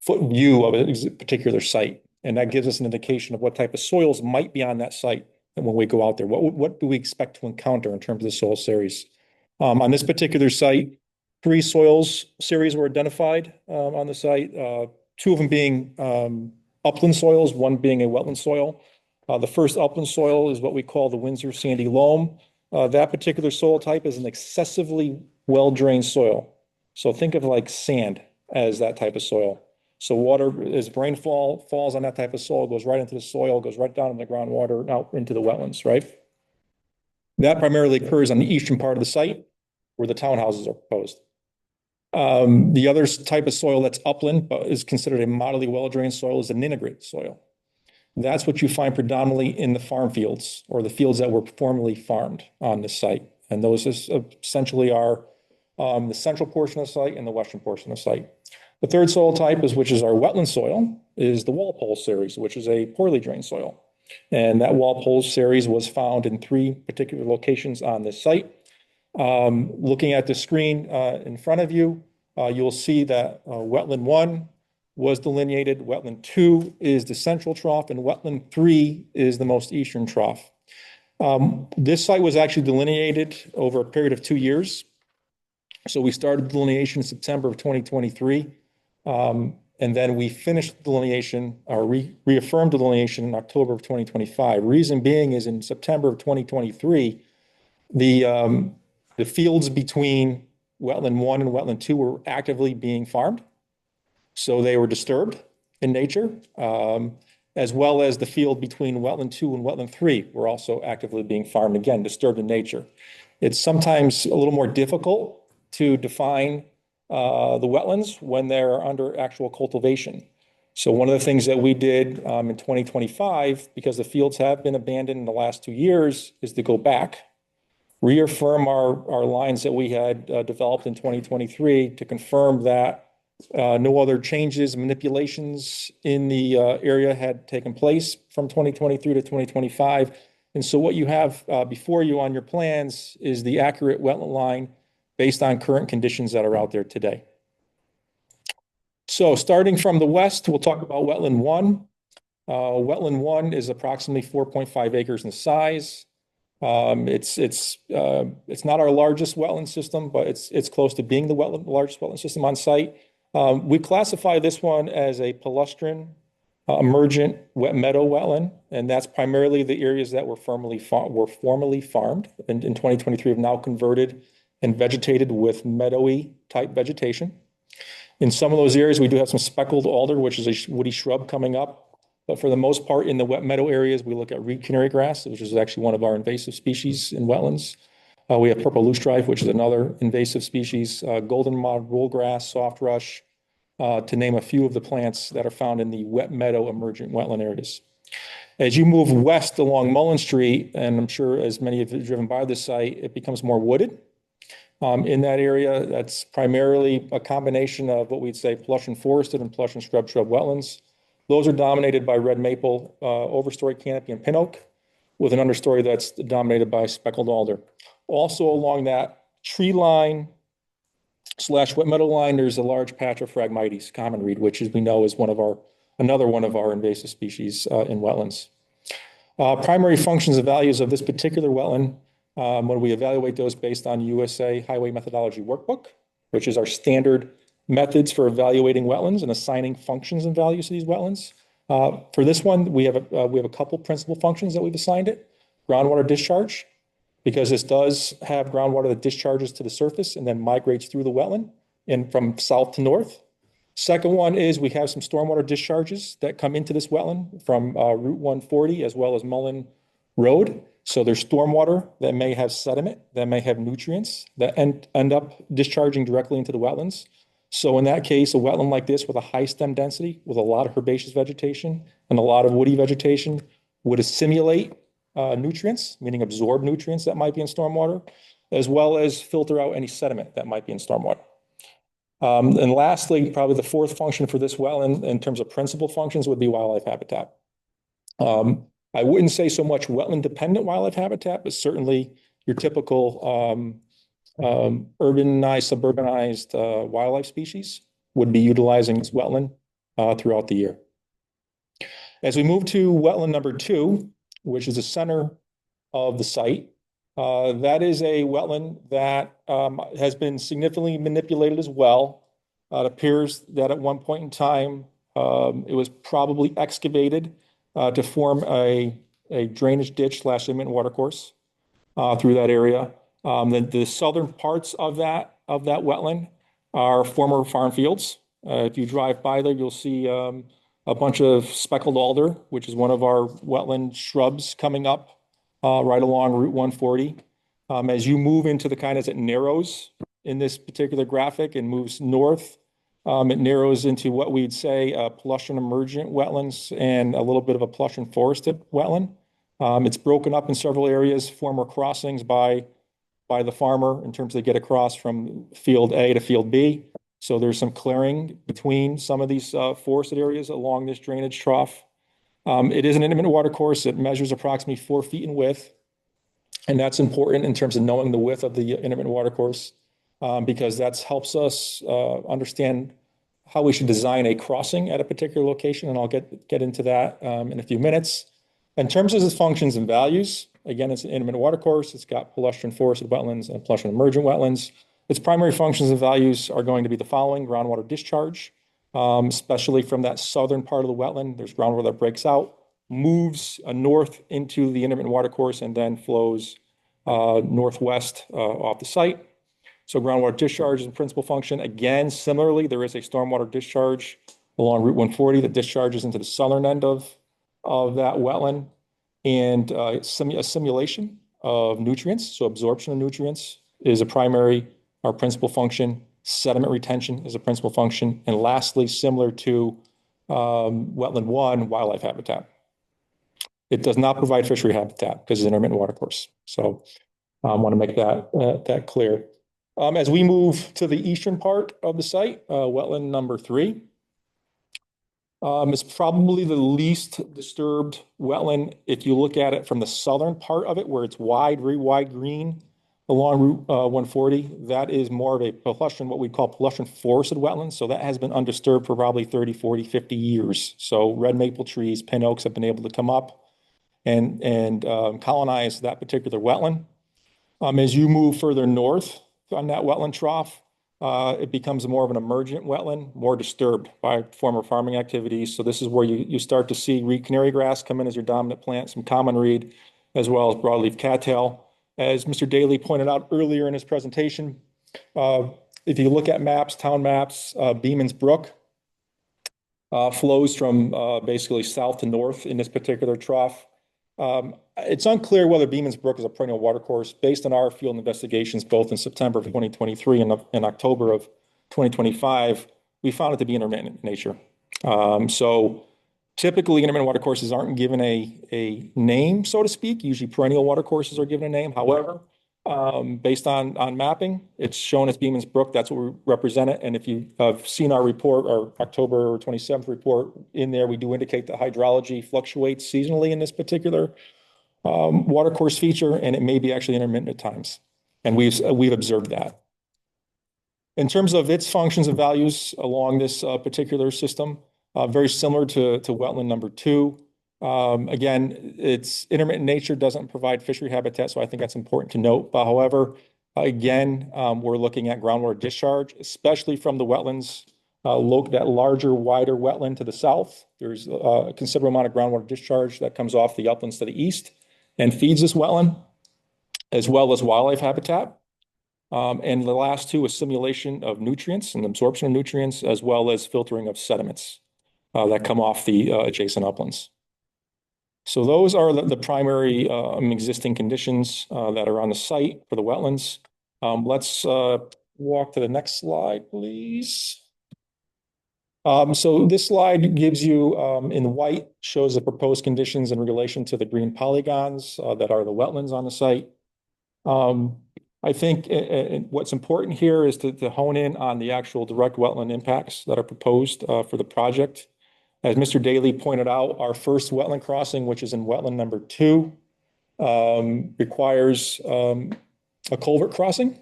Speaker 8: foot view of a particular site. And that gives us an indication of what type of soils might be on that site. And when we go out there, what do we expect to encounter in terms of the soil series? On this particular site, 3 soils series were identified on the site, 2 of them being upland soils, 1 being a wetland soil. The first upland soil is what we call the Windsor Sandy Loam. That particular soil type is an excessively well-drained soil. So think of like sand as that type of soil. So water, as rainfall falls on that type of soil, goes right into the soil, goes right down in the groundwater, out into the wetlands, right? That primarily occurs on the eastern part of the site where the townhouses are proposed. The other type of soil that's upland, but is considered a moderately well-drained soil, is an integrated soil. That's what you find predominantly in the farm fields or the fields that were formerly farmed on this site. And those essentially are the central portion of the site and the western portion of the site. The third soil type which is our wetland soil, is the Walpole series, which is a poorly drained soil. And that Walpole series was found in 3 particular locations on this site. Looking at the screen in front of you, you'll see that wetland 1 was delineated, wetland 2 is the central trough, and wetland 3 is the most eastern trough. This site was actually delineated over a period of 2 years. So we started delineation in September of 2023, and then we finished delineation or reaffirmed delineation in October of 2025. Reason being is in September of 2023, the fields between wetland 1 and wetland 2 were actively being farmed. So they were disturbed in nature, as well as the field between wetland 2 and wetland 3 were also actively being farmed, again, disturbed in nature. It's sometimes a little more difficult to define the wetlands when they're under actual cultivation. So one of the things that we did in 2025, because the fields have been abandoned in the last 2 years, is to go back, reaffirm our lines that we had developed in 2023 to confirm that no other changes, manipulations in the area had taken place from 2023 to 2025. And so what you have before you on your plans is the accurate wetland line based on current conditions that are out there today. So starting from the west, we'll talk about wetland 1. Wetland 1 is approximately 4.5 acres in size. It's not our largest wetland system, but it's close to being the largest wetland system on site. We classify this one as a palustrin emergent wet meadow wetland, and that's primarily the areas that were formerly farmed in 2023 have now converted and vegetated with meadowy type vegetation. In some of those areas, we do have some speckled alder, which is a woody shrub coming up. But for the most part, in the wet meadow areas, we look at reed canary grass, which is actually one of our invasive species in wetlands. We have purple loosestrife, which is another invasive species, goldenrod rollgrass, soft rush, to name a few of the plants that are found in the wet meadow emergent wetland areas. As you move west along Mullen Street, and I'm sure as many of you have driven by this site, it becomes more wooded. In that area, that's primarily a combination of what we'd say plush and forested and plush and shrub wetlands. Those are dominated by red maple, overstory canopy and pin oak, with an understory that's dominated by speckled alder. Also along that tree line / wet meadow line, there's a large patch of Phragmites, common reed, which as we know is another one of our invasive species in wetlands. Primary functions and values of this particular wetland, when we evaluate those based on USA Highway Methodology Workbook, which is our standard methods for evaluating wetlands and assigning functions and values to these wetlands. For this one, we have a couple principal functions that we've assigned it. Groundwater discharge, because this does have groundwater that discharges to the surface and then migrates through the wetland and from south to north. Second one is we have some stormwater discharges that come into this wetland from Route 140 as well as Mullen Road. So there's stormwater that may have sediment, that may have nutrients that end up discharging directly into the wetlands. So in that case, a wetland like this with a high stem density, with a lot of herbaceous vegetation and a lot of woody vegetation would assimilate nutrients, meaning absorb nutrients that might be in stormwater, as well as filter out any sediment that might be in stormwater. And lastly, probably the fourth function for this wetland in terms of principal functions would be wildlife habitat. I wouldn't say so much wetland dependent wildlife habitat, but certainly your typical urbanized, suburbanized wildlife species would be utilizing this wetland throughout the year. As we move to wetland number 2, which is the center of the site, that is a wetland that has been significantly manipulated as well. It appears that at one point in time, it was probably excavated to form a drainage ditch / imminent watercourse through that area. The southern parts of that wetland are former farm fields. If you drive by there, you'll see a bunch of speckled alder, which is one of our wetland shrubs coming up right along Route 140. As you move into the kind as it narrows in this particular graphic and moves north, it narrows into what we'd say plush and emergent wetlands and a little bit of a plush and forested wetland. It's broken up in several areas, former crossings by the farmer in terms of they get across from field A to field B. So there's some clearing between some of these forested areas along this drainage trough. It is an intermittent water course. It measures approximately 4 feet in width. And that's important in terms of knowing the width of the intermittent water course, because that helps us understand how we should design a crossing at a particular location. And I'll get into that in a few minutes. In terms of its functions and values, again, it's an intermittent water course. It's got palustrine forested wetlands and palustrine emergent wetlands. Its primary functions and values are going to be the following: groundwater discharge, especially from that southern part of the wetland. There's groundwater that breaks out, moves north into the intermittent water course, and then flows northwest off the site. So groundwater discharge is the principal function. Again, similarly, there is a stormwater discharge along Route 140 that discharges into the southern end of that wetland, and a simulation of nutrients. So absorption of nutrients is a primary or principal function. Sediment retention is a principal function. And lastly, similar to wetland 1, wildlife habitat. It does not provide fishery habitat because it's an intermittent water course. So I want to make that clear. As we move to the eastern part of the site, wetland number 3, it's probably the least disturbed wetland if you look at it from the southern part of it, where it's wide, very wide green along Route 140. That is more of a palustrine, what we call palustrine forested wetlands. So that has been undisturbed for probably 30, 40, 50 years. So red maple trees, pin oaks have been able to come up and colonize that particular wetland. As you move further north on that wetland trough, it becomes more of an emergent wetland, more disturbed by former farming activities. So this is where you start to see reed canary grass come in as your dominant plant, some common reed, as well as broadleaf cattail. As Mr. Daly pointed out earlier in his presentation, if you look at maps, town maps, Beeman's Brook flows from basically south to north in this particular trough. It's unclear whether Beeman's Brook is a perennial watercourse. Based on our field investigations, both in September of 2023 and in October of 2025, we found it to be intermittent in nature. So typically, intermittent watercourses aren't given a name, so to speak. Usually perennial watercourses are given a name. However, based on mapping, it's shown as Beeman's Brook. That's what we represent it. And if you have seen our report, our October 27th report, in there, we do indicate that hydrology fluctuates seasonally in this particular watercourse feature, and it may be actually intermittent at times. And we've observed that. In terms of its functions and values along this particular system, very similar to wetland number 2. Again, its intermittent nature doesn't provide fishery habitat, so I think that's important to note. But however, again, we're looking at groundwater discharge, especially from the wetlands, that larger, wider wetland to the south. There's a considerable amount of groundwater discharge that comes off the uplands to the east and feeds this wetland, as well as wildlife habitat. And the last 2 is simulation of nutrients and absorption of nutrients, as well as filtering of sediments that come off the adjacent uplands. So those are the primary existing conditions that are on the site for the wetlands. Let's walk to the next slide, please. So this slide gives you, in white, shows the proposed conditions in relation to the green polygons that are the wetlands on the site. I think what's important here is to hone in on the actual direct wetland impacts that are proposed for the project. As Mr. Daly pointed out, our first wetland crossing, which is in wetland number 2, requires a culvert crossing.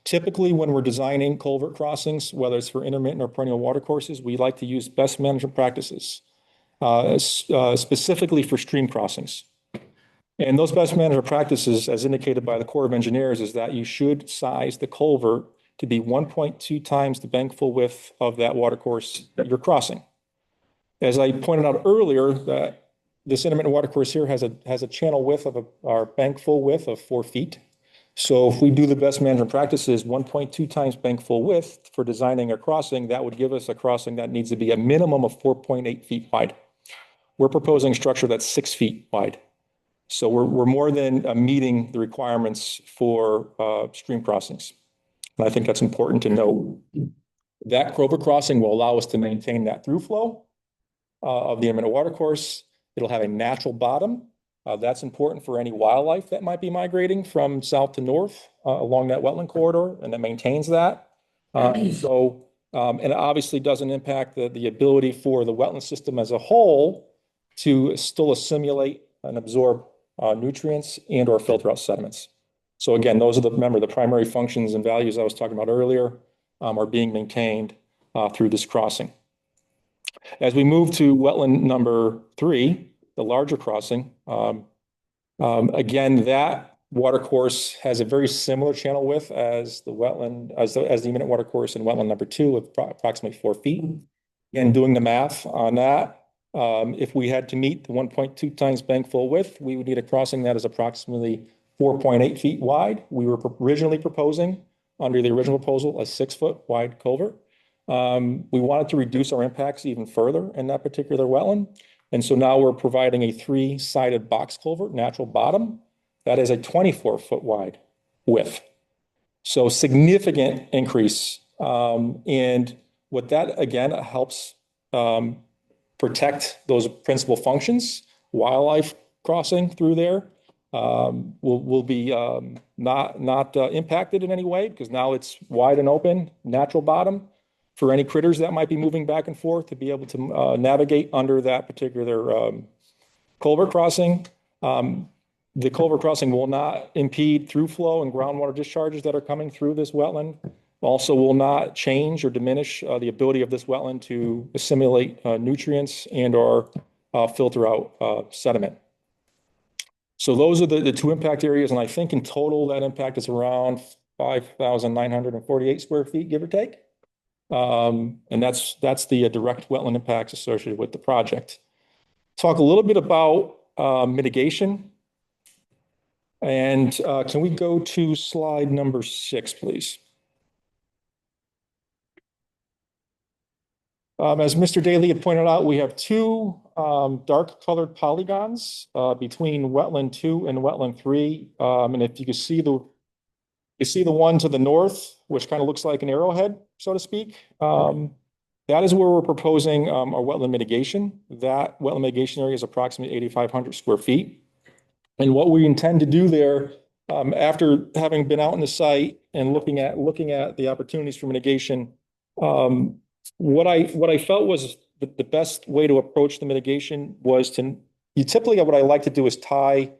Speaker 8: Typically, when we're designing culvert crossings, whether it's for intermittent or perennial watercourses, we like to use best management practices, specifically for stream crossings. And those best management practices, as indicated by the Corps of Engineers, is that you should size the culvert to be 1.2 times the bank full width of that watercourse that you're crossing. As I pointed out earlier, that this intermittent watercourse here has a channel width of our bank full width of 4 feet. So if we do the best management practices, 1.2 times bank full width for designing a crossing, that would give us a crossing that needs to be a minimum of 4.8 feet wide. We're proposing a structure that's 6 feet wide. So we're more than meeting the requirements for stream crossings. And I think that's important to note. That culvert crossing will allow us to maintain that through flow of the intermittent watercourse. It'll have a natural bottom. That's important for any wildlife that might be migrating from south to north along that wetland corridor, and it maintains that. So And it obviously doesn't impact the ability for the wetland system as a whole to still assimilate and absorb nutrients and or filter out sediments. So again, those are remember, the primary functions and values I was talking about earlier are being maintained through this crossing. As we move to wetland number 3, the larger crossing, again, that watercourse has a very similar channel width as the wetland, as the imminent watercourse in wetland number 2 of approximately 4 feet. Again, doing the math on that, if we had to meet the 1.2 times bank full width, we would need a crossing that is approximately 4.8 feet wide. We were originally proposing, under the original proposal, a 6-foot wide culvert. We wanted to reduce our impacts even further in that particular wetland. And so now we're providing a 3-sided box culvert, natural bottom, that is a 24-foot wide width. So significant increase. And what that, again, helps protect those principal functions. Wildlife crossing through there will be not impacted in any way because now it's wide and open, natural bottom for any critters that might be moving back and forth to be able to navigate under that particular culvert crossing. The culvert crossing will not impede through flow and groundwater discharges that are coming through this wetland. Also will not change or diminish the ability of this wetland to assimilate nutrients and or filter out sediment. So those are the 2 impact areas. And I think in total that impact is around 5,948 square feet, give or take. And that's the direct wetland impacts associated with the project. Talk a little bit about mitigation. And can we go to slide number 6, please? As Mr. Daly had pointed out, we have 2 dark colored polygons between wetland 2 and wetland 3. And if you can see the one to the north, which kind of looks like an arrowhead, so to speak. That is where we're proposing our wetland mitigation. That wetland mitigation area is approximately 8,500 square feet. And what we intend to do there, after having been out in the site and looking at the opportunities for mitigation, what I felt was the best way to approach the mitigation was typically what I like to do is tie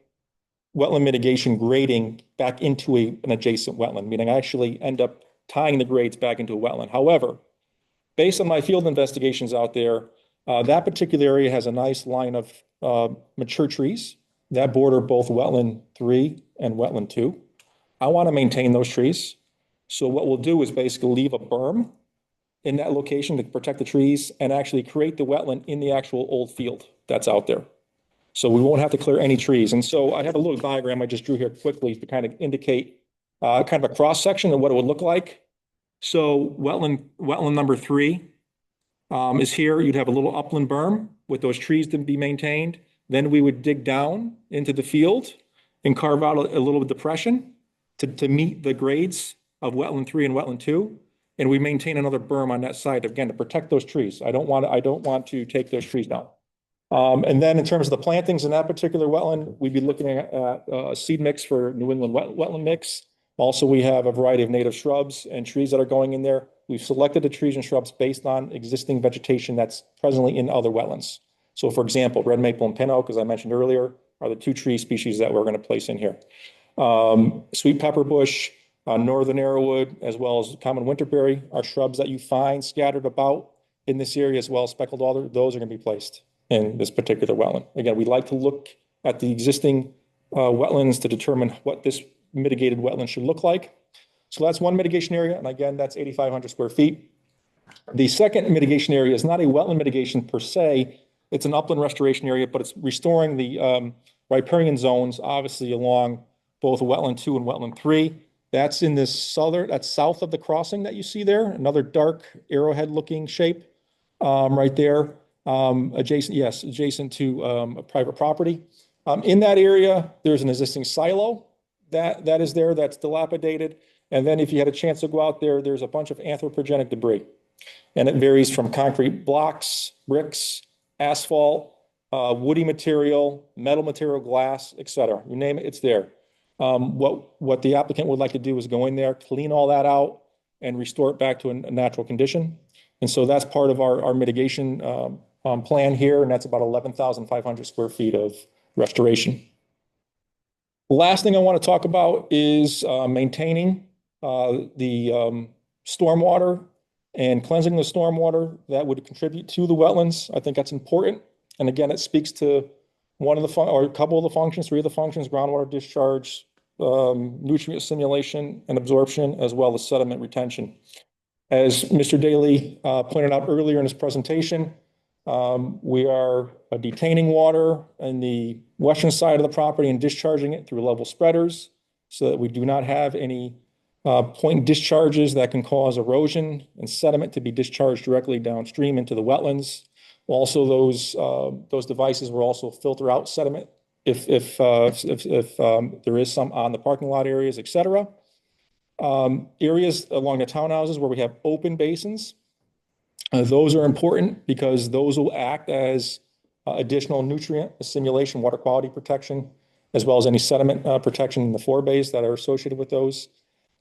Speaker 8: wetland mitigation grading back into an adjacent wetland, meaning I actually end up tying the grades back into a wetland. However, based on my field investigations out there, that particular area has a nice line of mature trees that border both wetland 3 and wetland 2. I want to maintain those trees. So what we'll do is basically leave a berm in that location to protect the trees and actually create the wetland in the actual old field that's out there. So we won't have to clear any trees. And so I have a little diagram I just drew here quickly to kind of indicate kind of a cross section of what it would look like. So wetland number 3 is here. You'd have a little upland berm with those trees to be maintained. Then we would dig down into the field and carve out a little depression to meet the grades of wetland 3 and wetland 2. And we maintain another berm on that side, again, to protect those trees. I don't want to take those trees down. And then in terms of the plantings in that particular wetland, we'd be looking at a seed mix for New England wetland mix. Also, we have a variety of native shrubs and trees that are going in there. We've selected the trees and shrubs based on existing vegetation that's presently in other wetlands. So for example, red maple and pin oak, as I mentioned earlier, are the 2 tree species that we're going to place in here. Sweet pepper bush, northern arrowwood, as well as common winterberry are shrubs that you find scattered about in this area, as well as speckled alder. Those are going to be placed in this particular wetland. Again, we like to look at the existing wetlands to determine what this mitigated wetland should look like. So that's one mitigation area. And again, that's 8,500 square feet. The second mitigation area is not a wetland mitigation per se. It's an upland restoration area, but it's restoring the riparian zones, obviously along both wetland 2 and wetland 3. That's in this that's south of the crossing that you see there, another dark arrowhead looking shape right there, adjacent to a private property. In that area, there's an existing silo that is there that's dilapidated. And then if you had a chance to go out there, there's a bunch of anthropogenic debris. And it varies from concrete blocks, bricks, asphalt, woody material, metal material, glass, etc. You name it, it's there. What the applicant would like to do is go in there, clean all that out, and restore it back to a natural condition. And so that's part of our mitigation plan here, and that's about 11,500 square feet of restoration. The last thing I want to talk about is maintaining the stormwater and cleansing the stormwater that would contribute to the wetlands. I think that's important. And again, it speaks to one of the or a couple of the functions, three of the functions: groundwater discharge, nutrient assimilation and absorption, as well as sediment retention. As Mr. Daly pointed out earlier in his presentation, we are detaining water in the western side of the property and discharging it through level spreaders so that we do not have any point discharges that can cause erosion and sediment to be discharged directly downstream into the wetlands. Also, those devices will also filter out sediment if there is some on the parking lot areas, et cetera. Areas along the townhouses where we have open basins, those are important because those will act as additional nutrient assimilation, water quality protection, as well as any sediment protection in the forebays that are associated with those.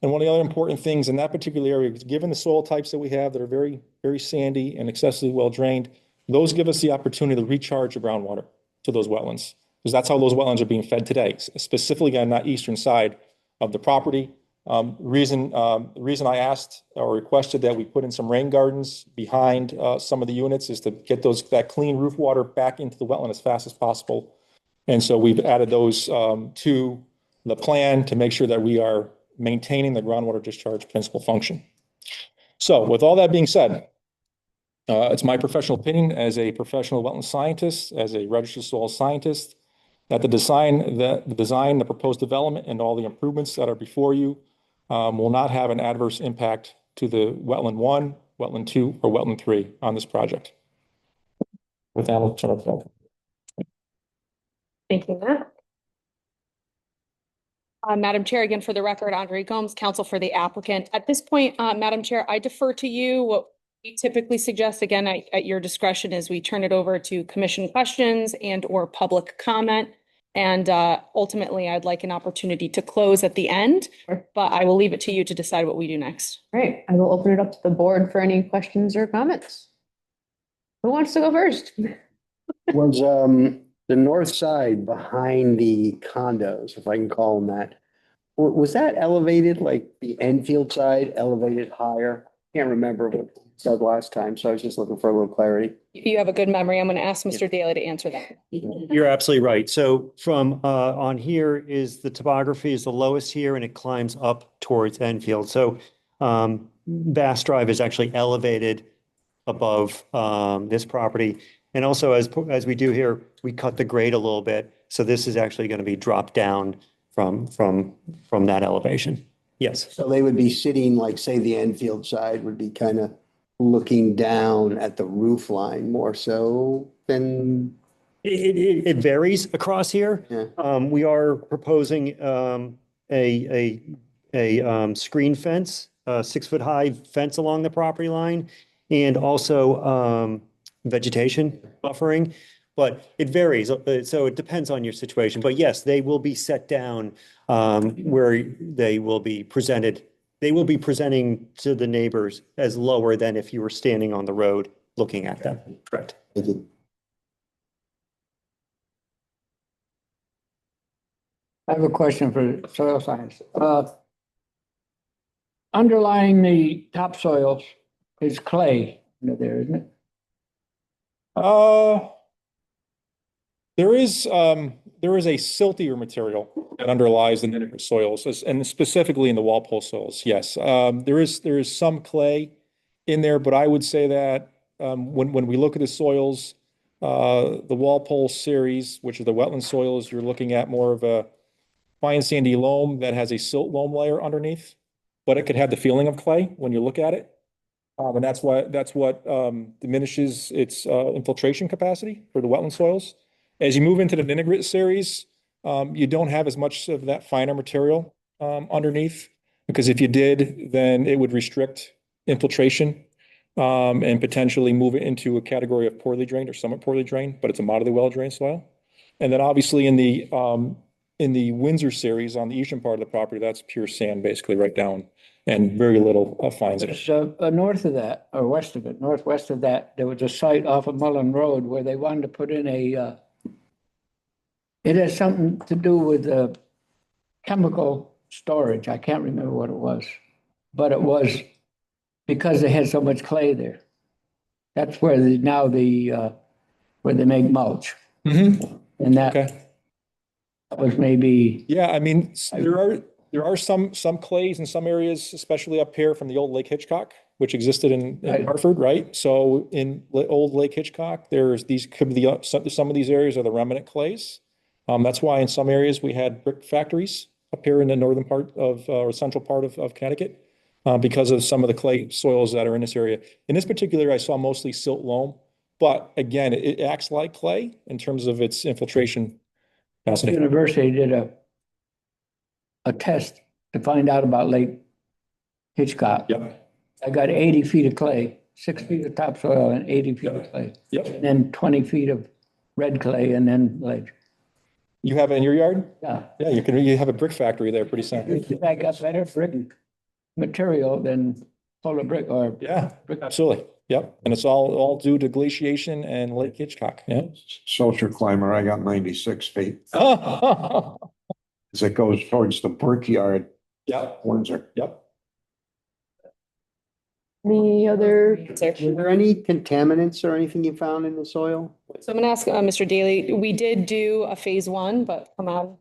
Speaker 8: And one of the other important things in that particular area, given the soil types that we have that are very, very sandy and excessively well drained, those give us the opportunity to recharge the groundwater to those wetlands, because that's how those wetlands are being fed today, specifically on that eastern side of the property. The reason I asked or requested that we put in some rain gardens behind some of the units is to get that clean roof water back into the wetland as fast as possible. And so we've added those to the plan to make sure that we are maintaining the groundwater discharge principal function. So with all that being said, it's my professional opinion as a professional wetland scientist, as a registered soil scientist, that the design, the proposed development, and all the improvements that are before you will not have an adverse impact to the wetland 1, wetland 2, or wetland 3 on this project. With that, I'll turn it over.
Speaker 5: Thank you, Matt. Madam Chair, again, for the record, Andre Gomes, counsel for the applicant. At this point, Madam Chair, I defer to you. What we typically suggest, again, at your discretion, is we turn it over to commission questions and or public comment. And ultimately, I'd like an opportunity to close at the end, but I will leave it to you to decide what we do next.
Speaker 1: All right, I will open it up to the board for any questions or comments. Who wants to go first?
Speaker 4: Was the north side behind the condos, if I can call them that, was that elevated, like the Enfield side elevated higher? Can't remember what it said last time, so I was just looking for a little clarity.
Speaker 5: If you have a good memory, I'm going to ask Mr. Daly to answer that.
Speaker 6: You're absolutely right. So from on here is the topography is the lowest here and it climbs up towards Enfield. So Bass Drive is actually elevated above this property. And also as we do here, we cut the grade a little bit. So this is actually going to be dropped down from that elevation. Yes.
Speaker 4: So they would be sitting, like, say, the Enfield side would be kind of looking down at the roof line more so than.
Speaker 6: It varies across here.
Speaker 4: Yeah.
Speaker 6: We are proposing a screen fence, a 6-foot high fence along the property line, and also vegetation buffering. But it varies, so it depends on your situation. But yes, they will be set down where they will be presented. They will be presenting to the neighbors as lower than if you were standing on the road looking at them. Correct.
Speaker 4: Thank you.
Speaker 7: I have a question for soil science. Underlying the topsoils is clay under there, isn't it?
Speaker 8: There is a siltier material that underlies the nitrogen soils, and specifically in the Walpole soils. Yes, there is some clay in there, but I would say that when we look at the soils, the Walpole series, which are the wetland soils, you're looking at more of a fine sandy loam that has a silt loam layer underneath, but it could have the feeling of clay when you look at it. And that's what diminishes its infiltration capacity for the wetland soils. As you move into the vinaigrette series, you don't have as much of that finer material underneath, because if you did, then it would restrict infiltration and potentially move it into a category of poorly drained or somewhat poorly drained, but it's a moderately well-drained soil. And then obviously in the Windsor series on the eastern part of the property, that's pure sand, basically right down and very little finds it.
Speaker 7: It's north of that, or west of it, northwest of that, there was a site off of Mullen Road where they wanted to put in it has something to do with chemical storage. I can't remember what it was, but it was because they had so much clay there. That's where where they make mulch.
Speaker 8: Mhm.
Speaker 7: And that
Speaker 8: Okay.
Speaker 7: was maybe,
Speaker 8: Yeah, I mean, there are some clays in some areas, especially up here from the old Lake Hitchcock, which existed in
Speaker 7: Right.
Speaker 8: Hartford, right? So in old Lake Hitchcock, could be some of these areas are the remnant clays. That's why in some areas we had brick factories up here in the northern part of or central part of Connecticut, because of some of the clay soils that are in this area. In this particular, I saw mostly silt loam, but again, it acts like clay in terms of its infiltration. Fascinating.
Speaker 7: university did a test to find out about Lake Hitchcock.
Speaker 8: Yep.
Speaker 7: I got 80 feet of clay, 6 feet of topsoil and 80 feet of clay.
Speaker 8: Yep.
Speaker 7: And then 20 feet of red clay and then like,
Speaker 8: You have it in your yard?
Speaker 7: yeah.
Speaker 8: Yeah, you have a brick factory there pretty soon.
Speaker 7: I got better brick material than polar brick or.
Speaker 8: Yeah, absolutely. Yep. And it's all due to glaciation and Lake Hitchcock. Yeah.
Speaker 2: Social climber, I got 96 feet.
Speaker 8: Oh.
Speaker 2: As it goes towards the Brickyard,
Speaker 8: Yep.
Speaker 2: Windsor.
Speaker 8: Yep.
Speaker 1: Any other?
Speaker 4: Were there any contaminants or anything you found in the soil?
Speaker 5: So I'm gonna ask Mr. Daly, we did do a phase one, but come on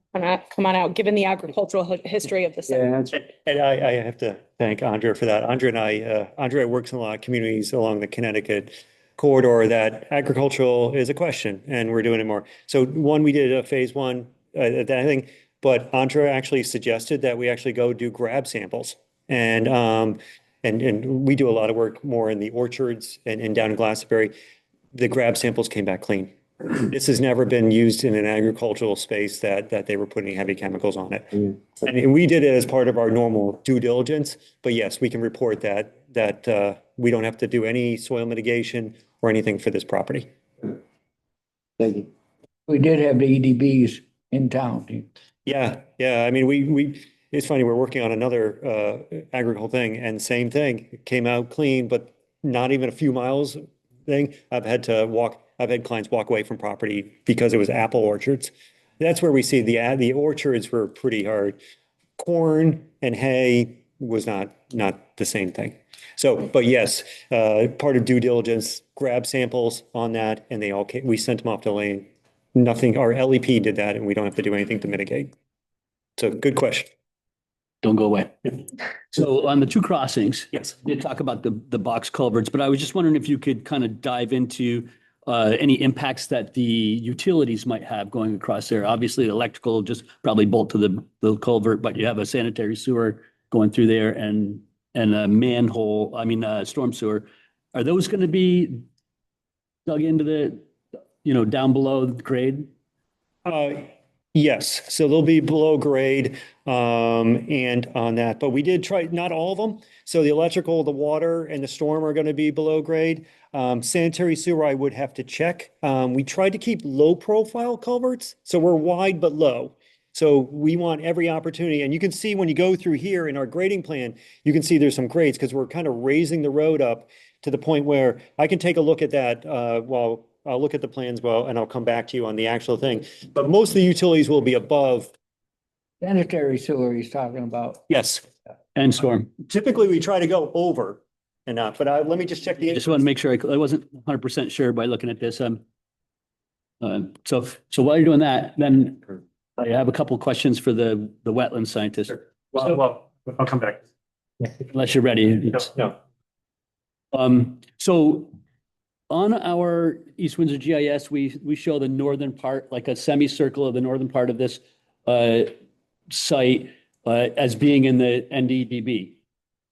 Speaker 5: out, given the agricultural history of the site.
Speaker 4: Yeah, that's,
Speaker 6: And I have to thank Andrea for that. Andrea works in a lot of communities along the Connecticut corridor that agricultural is a question, and we're doing it more. So we did a phase one, that thing, but Andrea actually suggested that we actually go do grab samples. And we do a lot of work more in the orchards and down in Glastonbury. The grab samples came back clean. This has never been used in an agricultural space that they were putting heavy chemicals on it. And we did it as part of our normal due diligence, but yes, we can report that we don't have to do any soil mitigation or anything for this property.
Speaker 4: thank you.
Speaker 7: We did have the EDBs in town.
Speaker 6: Yeah. I mean, it's funny, we're working on another agricultural thing and same thing. It came out clean, but not even a few miles thing. I've had clients walk away from property because it was apple orchards. That's where we see the orchards were pretty hard. Corn and hay was not the same thing. So, but yes, part of due diligence, grab samples on that, and we sent them off to lane. Nothing, our LEP did that, and we don't have to do anything to mitigate. So, good question.
Speaker 9: Don't go away. So on the two crossings.
Speaker 6: Yes.
Speaker 9: We did talk about the box culverts, but I was just wondering if you could kind of dive into any impacts that the utilities might have going across there. Obviously, electrical just probably bolt to the culvert, but you have a sanitary sewer going through there and a storm sewer. Are those going to be dug into down below the grade?
Speaker 6: Yes, so they'll be below grade and on that, but we did try, not all of them. So the electrical, the water and the storm are going to be below grade. Sanitary sewer, I would have to check. We tried to keep low profile culverts, so we're wide but low. So we want every opportunity, and you can see when you go through here in our grading plan, you can see there's some grades because we're kind of raising the road up to the point where I can take a look at that while I'll look at the plans and I'll come back to you on the actual thing. But most of the utilities will be above.
Speaker 7: Sanitary sewer he's talking about.
Speaker 6: Yes.
Speaker 9: And storm.
Speaker 6: Typically, we try to go over and not, but let me just check the.
Speaker 9: I just want to make sure I wasn't 100% sure by looking at this. So while you're doing that, then I have a couple of questions for the wetland scientist.
Speaker 6: Sure. Well, I'll come back.
Speaker 9: Unless you're ready.
Speaker 6: No.
Speaker 9: So on our East Windsor GIS, we show the northern part, like a semicircle of the northern part of this site as being in the NDDB.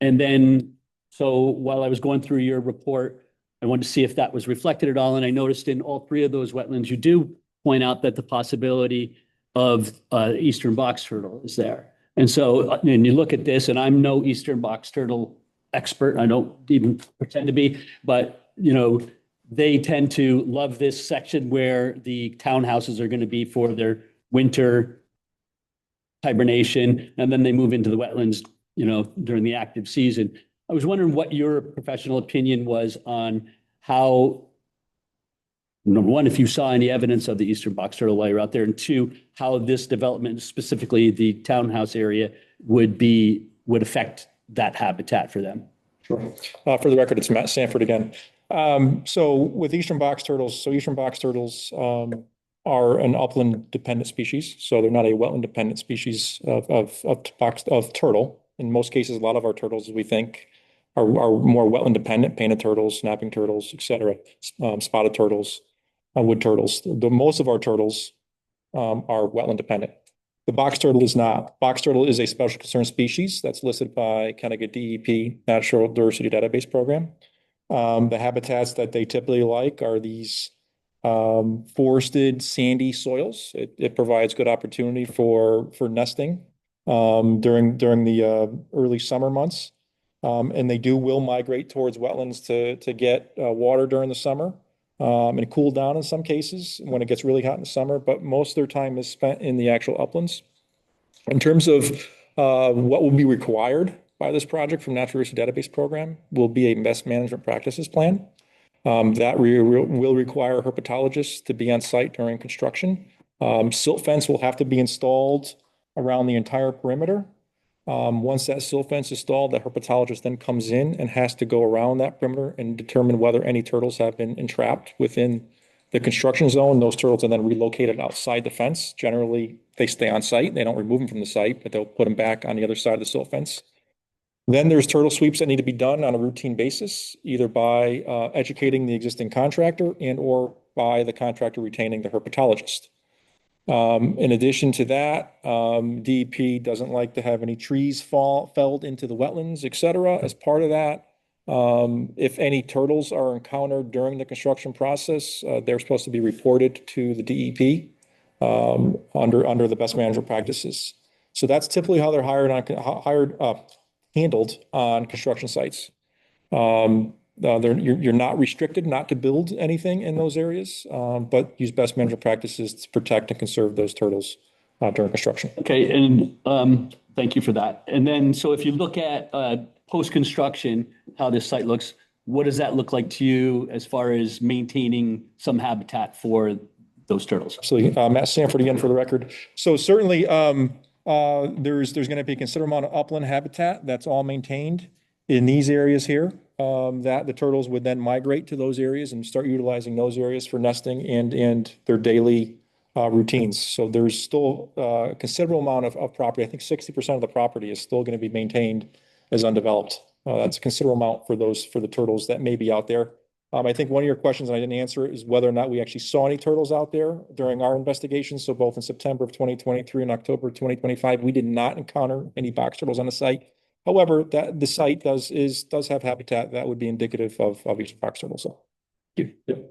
Speaker 9: And then, so while I was going through your report, I wanted to see if that was reflected at all. And I noticed in all three of those wetlands, you do point out that the possibility of eastern box turtle is there. And so, and you look at this, and I'm no eastern box turtle expert. I don't even pretend to be, but they tend to love this section where the townhouses are going to be for their winter hibernation, and then they move into the wetlands during the active season. I was wondering what your professional opinion was on how, number one, if you saw any evidence of the eastern box turtle while you're out there, and two, how this development, specifically the townhouse area, would affect that habitat for them.
Speaker 8: Sure. For the record, it's Matt Sanford again. So with eastern box turtles, are an upland dependent species. So they're not a wetland dependent species of turtle. In most cases, a lot of our turtles, we think, are more wetland dependent, painted turtles, snapping turtles, et cetera, spotted turtles, wood turtles. Most of our turtles are wetland dependent. The box turtle is not. Box turtle is a special concern species that's listed by Connecticut DEP Natural Diversity Database Program. The habitats that they typically like are these forested sandy soils. It provides good opportunity for nesting during the early summer months. And they will migrate towards wetlands to get water during the summer and cool down in some cases when it gets really hot in the summer, but most of their time is spent in the actual uplands. In terms of what will be required by this project from Natural Diversity Database Program will be a best management practices plan. That will require herpetologists to be on site during construction. Silt fence will have to be installed around the entire perimeter. Once that silt fence is installed, the herpetologist then comes in and has to go around that perimeter and determine whether any turtles have been entrapped within the construction zone. Those turtles are then relocated outside the fence. Generally, they stay on site. They don't remove them from the site, but they'll put them back on the other side of the silt fence. Then there's turtle sweeps that need to be done on a routine basis, either by educating the existing contractor and or by the contractor retaining the herpetologist. In addition to that, DEP doesn't like to have any trees felled into the wetlands, et cetera. As part of that, if any turtles are encountered during the construction process, they're supposed to be reported to the DEP under the best management practices. So that's typically how they're handled on construction sites. You're not restricted not to build anything in those areas, but use best management practices to protect and conserve those turtles during construction.
Speaker 9: Okay, and thank you for that. And then, so if you look at post-construction, how this site looks, what does that look like to you as far as maintaining some habitat for those turtles?
Speaker 8: Absolutely. Matt Sanford again for the record. So certainly there's going to be a considerable amount of upland habitat that's all maintained in these areas here. That the turtles would then migrate to those areas and start utilizing those areas for nesting and their daily routines. So there's still a considerable amount of property. I think 60% of the property is still going to be maintained as undeveloped. That's a considerable amount for the turtles that may be out there. I think one of your questions, and I didn't answer it, is whether or not we actually saw any turtles out there during our investigation. So both in September of 2023 and October of 2025, we did not encounter any box turtles on the site. However, the site does have habitat that would be indicative of each box turtle. So, thank you.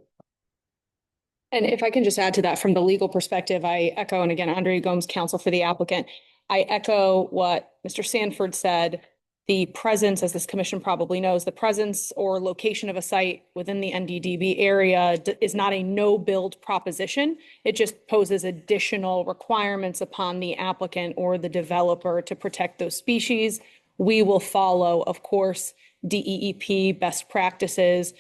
Speaker 5: And if I can just add to that from the legal perspective, I echo, and again, Andrea Gomes, counsel for the applicant, I echo what Mr. Sanford said. The presence, as this commission probably knows, the presence or location of a site within the NDDB area is not a no-build proposition. It just poses additional requirements upon the applicant or the developer to protect those species. We will follow, of course, DEEP best practices.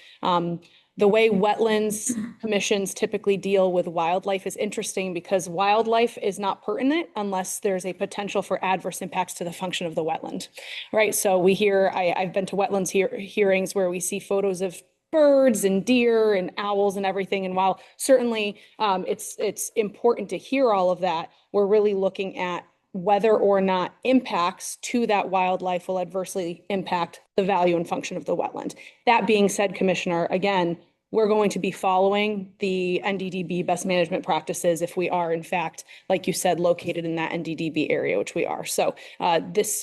Speaker 5: The way wetlands commissions typically deal with wildlife is interesting because wildlife is not pertinent unless there's a potential for adverse impacts to the function of the wetland, right? So we hear, I've been to wetlands hearings where we see photos of birds and deer and owls and everything. And while certainly it's important to hear all of that, we're really looking at whether or not impacts to that wildlife will adversely impact the value and function of the wetland. That being said, Commissioner, again, we're going to be following the NDDB best management practices if we are, in fact, like you said, located in that NDDB area, which we are. So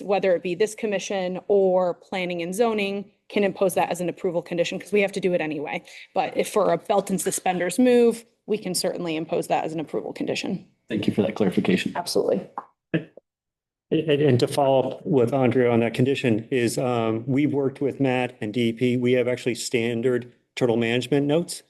Speaker 5: whether it be this commission or planning and zoning, can impose that as an approval condition because we have to do it anyway. But if for a belt and suspenders move, we can certainly impose that as an approval condition.
Speaker 9: Thank you for that clarification.
Speaker 5: Absolutely.
Speaker 6: And to follow up with Andrea on that condition is we've worked with Matt and DEP. We have actually standard turtle management notes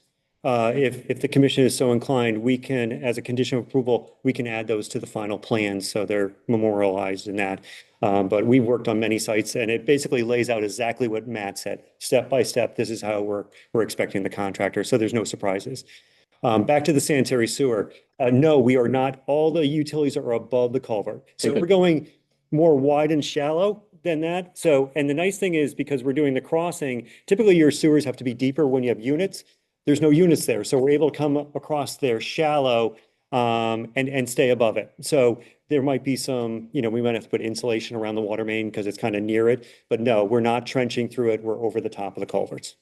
Speaker 6: if the commission is so inclined, we can, as a condition of approval, we can add those to the final plans, so they're memorialized in that. But we've worked on many sites, and it basically lays out exactly what Matt said. Step by step, this is how we're expecting the contractor, so there's no surprises. Back to the sanitary sewer. No, we are not. All the utilities are above the culvert. So
Speaker 9: Okay.
Speaker 6: we're going more wide and shallow than that. So, and the nice thing is, because we're doing the crossing, typically your sewers have to be deeper when you have units. There's no units there, so we're able to come across there shallow, and stay above it. So there might be some, we might have to put insulation around the water main because it's kind of near it. But no, we're not trenching through it. We're over the top of the culverts.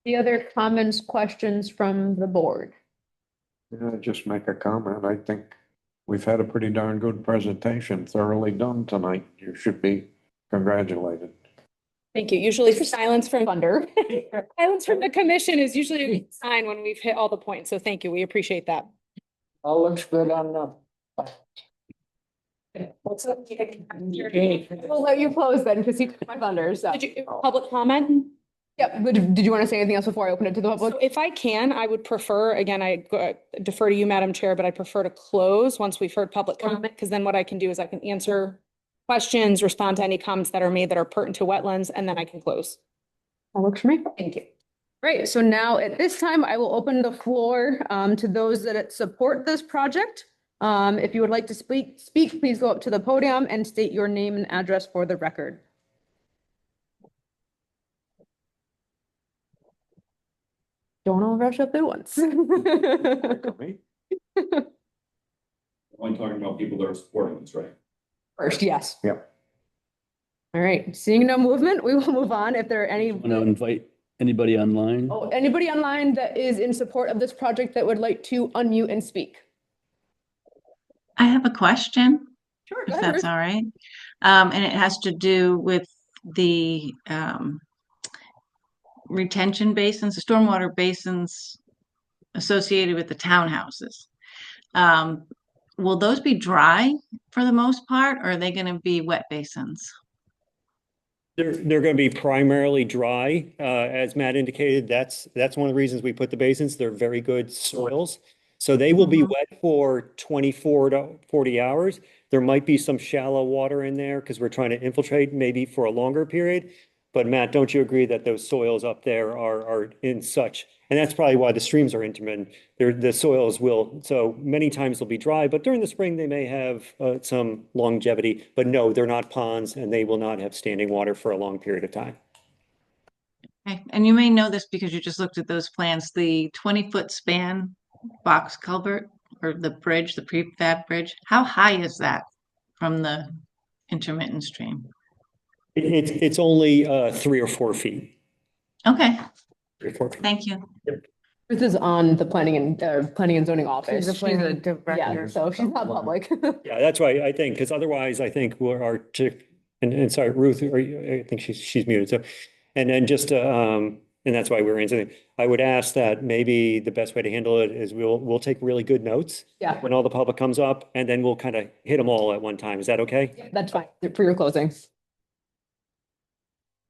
Speaker 1: Any other comments, questions from the board?
Speaker 2: Yeah, just make a comment. I think we've had a pretty darn good presentation, thoroughly done tonight. You should be congratulated.
Speaker 5: Thank you. Usually silence from silence from the commission is usually a good sign when we've hit all the points. So thank you. We appreciate that.
Speaker 7: All looks good on the.
Speaker 1: We'll let you close then, because you took my thunder, so.
Speaker 5: Did you, public comment?
Speaker 1: Yep, but did you want to say anything else before I open it to the public?
Speaker 5: So if I can, I would prefer, again, I defer to you, Madam Chair, but I prefer to close once we've heard public comment, because then what I can do is I can answer questions, respond to any comments that are made that are pertinent to wetlands, and then I can close.
Speaker 1: That works for me.
Speaker 5: Thank you.
Speaker 1: Great, so now at this time, I will open the floor to those that support this project. If you would like to speak, please go up to the podium and state your name and address for the record. Don't all rush up at once.
Speaker 2: Me?
Speaker 10: Only talking about people that are supporting this, right?
Speaker 1: First, yes.
Speaker 2: Yep.
Speaker 1: All right, seeing no movement, we will move on. If there are any.
Speaker 9: Want to invite anybody online?
Speaker 1: Oh, anybody online that is in support of this project that would like to unmute and speak?
Speaker 3: I have a question,
Speaker 1: Sure,
Speaker 3: if that's all right. And it has to do with the retention basins, the stormwater basins associated with the townhouses. Will those be dry for the most part, or are they going to be wet basins?
Speaker 6: They're going to be primarily dry, as Matt indicated. That's one of the reasons we put the basins. They're very good soils. So they will be wet for 24 to 40 hours. There might be some shallow water in there because we're trying to infiltrate maybe for a longer period. But Matt, don't you agree that those soils up there are in such, and that's probably why the streams are intermittent. The soils will, so many times they'll be dry, but during the spring they may have some longevity. But no, they're not ponds, and they will not have standing water for a long period of time.
Speaker 3: Okay. And you may know this because you just looked at those plans, the 20-foot span box culvert or the bridge, the prefab bridge. How high is that from the intermittent stream?
Speaker 6: It's only 3 or 4 feet.
Speaker 3: Okay,
Speaker 6: 3 or 4 feet.
Speaker 3: thank you.
Speaker 1: This is on the planning and zoning office.
Speaker 11: She's a planning director.
Speaker 1: Yeah, so she's not public.
Speaker 6: Yeah, that's right. I think, because otherwise I think and sorry, Ruth, I think she's muted. So, and then just, and that's why we're answering. I would ask that maybe the best way to handle it is we'll take really good notes.
Speaker 1: Yeah.
Speaker 6: When all the public comes up, and then we'll kind of hit them all at one time. Is that okay?
Speaker 1: That's fine for your closing.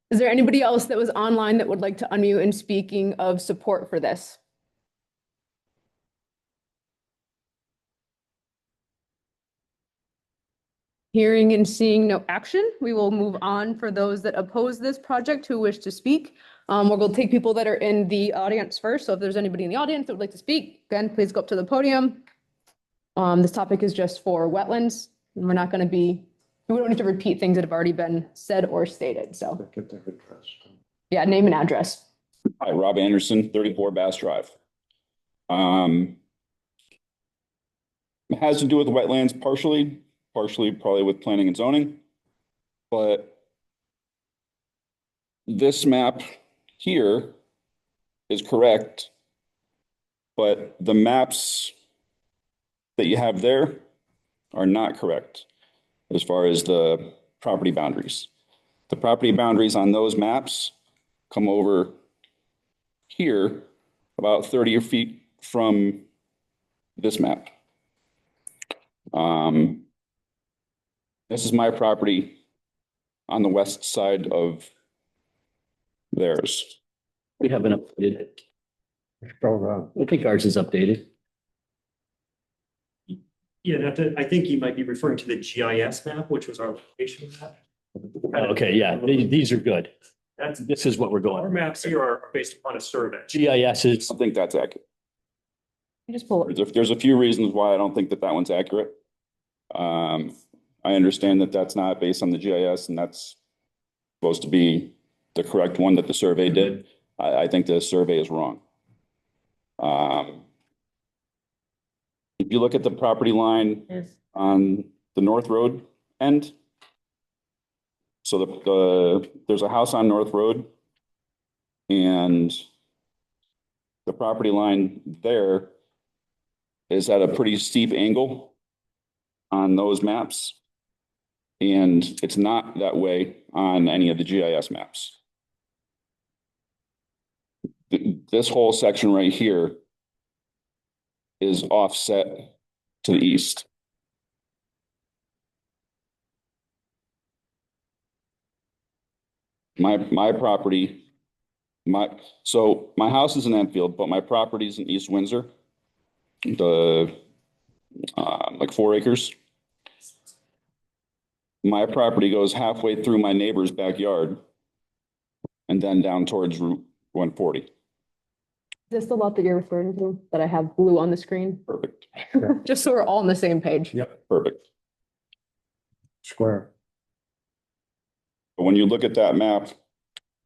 Speaker 1: Is there anybody else that was online that would like to unmute and speaking of support for this? Hearing and seeing no action, we will move on for those that oppose this project who wish to speak. We're going to take people that are in the audience first. So if there's anybody in the audience that would like to speak, again, please go up to the podium. This topic is just for wetlands. And we're not going to be, we don't need to repeat things that have already been said or stated. So
Speaker 2: Get their address.
Speaker 1: yeah, name and address.
Speaker 10: Hi, Rob Anderson, 34 Bass Drive. It has to do with wetlands partially probably with planning and zoning. But this map here is correct, but the maps that you have there are not correct as far as the property boundaries. The property boundaries on those maps come over here about 30 feet from this map. This is my property on the west side of theirs.
Speaker 9: We haven't updated.
Speaker 2: So,
Speaker 9: I think ours is updated.
Speaker 6: Yeah, I think you might be referring to the GIS map, which was our location map.
Speaker 9: Okay, yeah, these are good.
Speaker 6: That's,
Speaker 9: This is what we're
Speaker 6: our
Speaker 9: going.
Speaker 6: maps here are based upon a survey.
Speaker 9: GIS is,
Speaker 10: I think that's accurate.
Speaker 1: You just pull it.
Speaker 10: There's a few reasons why I don't think that one's accurate. I understand that that's not based on the GIS and that's supposed to be the correct one that the survey did. I think the survey is wrong. If you look at the property line on the North Road end, so there's a house on North Road and the property line there is at a pretty steep angle on those maps. And it's not that way on any of the GIS maps. This whole section right here is offset to the east. My property, so my house is in Enfield, but my property is in East Windsor. Like 4 acres. My property goes halfway through my neighbor's backyard and then down towards Route 140.
Speaker 1: Is this the lot that you're referring to, that I have blue on the screen?
Speaker 10: Perfect.
Speaker 1: Just so we're all on the same page.
Speaker 2: Yep,
Speaker 10: Perfect.
Speaker 2: square.
Speaker 10: But when you look at that map,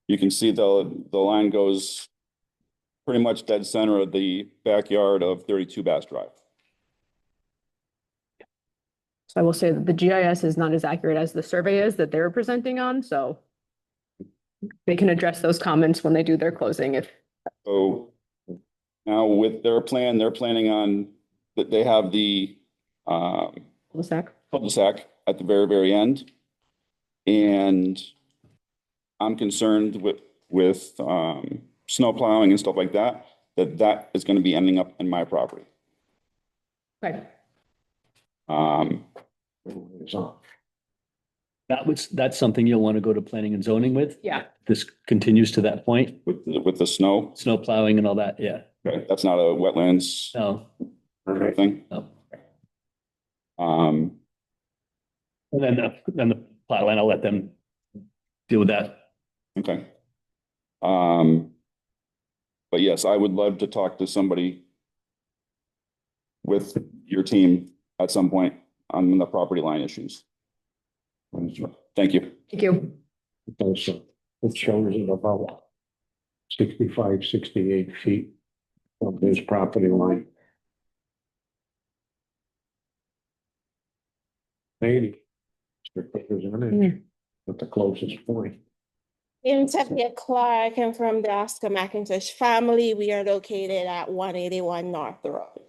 Speaker 10: you can see the line goes pretty much dead center of the backyard of 32 Bass Drive.
Speaker 1: So I will say that the GIS is not as accurate as the survey is that they're presenting on, so they can address those comments when they do their closing if.
Speaker 10: So now with their plan, they're planning on that they have the cul-de-sac at the very, very end. And I'm concerned with snow plowing and stuff like that, that is going to be ending up in my property.
Speaker 1: Okay.
Speaker 2: So,
Speaker 9: that's something you'll want to go to planning and zoning with?
Speaker 1: Yeah.
Speaker 9: This continues to that point,
Speaker 10: With the snow,
Speaker 9: snow plowing and all that, yeah.
Speaker 10: okay, that's not a wetlands
Speaker 9: No,
Speaker 10: thing.
Speaker 9: no.
Speaker 10: Um,
Speaker 9: And then the plot line, I'll let them deal with that.
Speaker 10: okay. But yes, I would love to talk to somebody with your team at some point on the property line issues. Thank you.
Speaker 1: Thank you.
Speaker 2: so it shows it about 65, 68 feet from his property line. 80. At the closest point.
Speaker 11: I'm Sophia Clark, and from the Oscar McIntosh family. We are located at 181 North Road.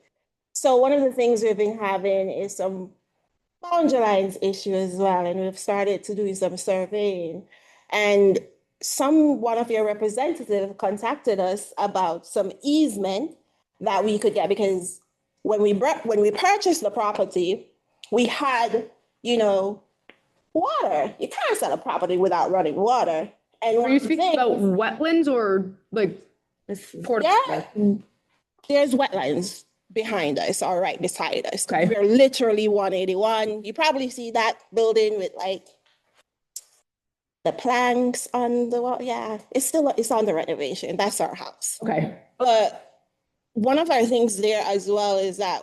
Speaker 11: So one of the things we've been having is some boundary lines issue as well, and we've started to do some surveying. And one of your representatives contacted us about some easement that we could get, because when we purchased the property, we had, water. You can't sell a property without running water. And
Speaker 1: Are you speaking about wetlands or like?
Speaker 11: Yeah, there's wetlands behind us or right beside us.
Speaker 1: Okay.
Speaker 11: We're literally 181. You probably see that building with like the planks on the wall. Yeah, it's under renovation. That's our house.
Speaker 1: Okay.
Speaker 11: But one of our things there as well is that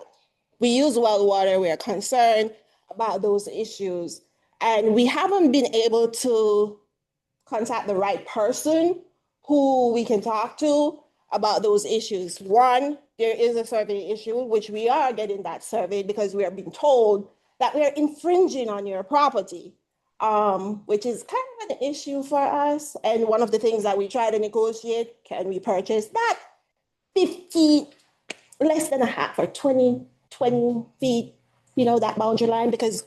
Speaker 11: we use well water. We are concerned about those issues, and we haven't been able to contact the right person who we can talk to about those issues. One, there is a survey issue, which we are getting that survey because we are being told that we are infringing on your property, which is kind of an issue for us. And one of the things that we try to negotiate, can we purchase that 50, less than a half or 20 feet, that boundary line, because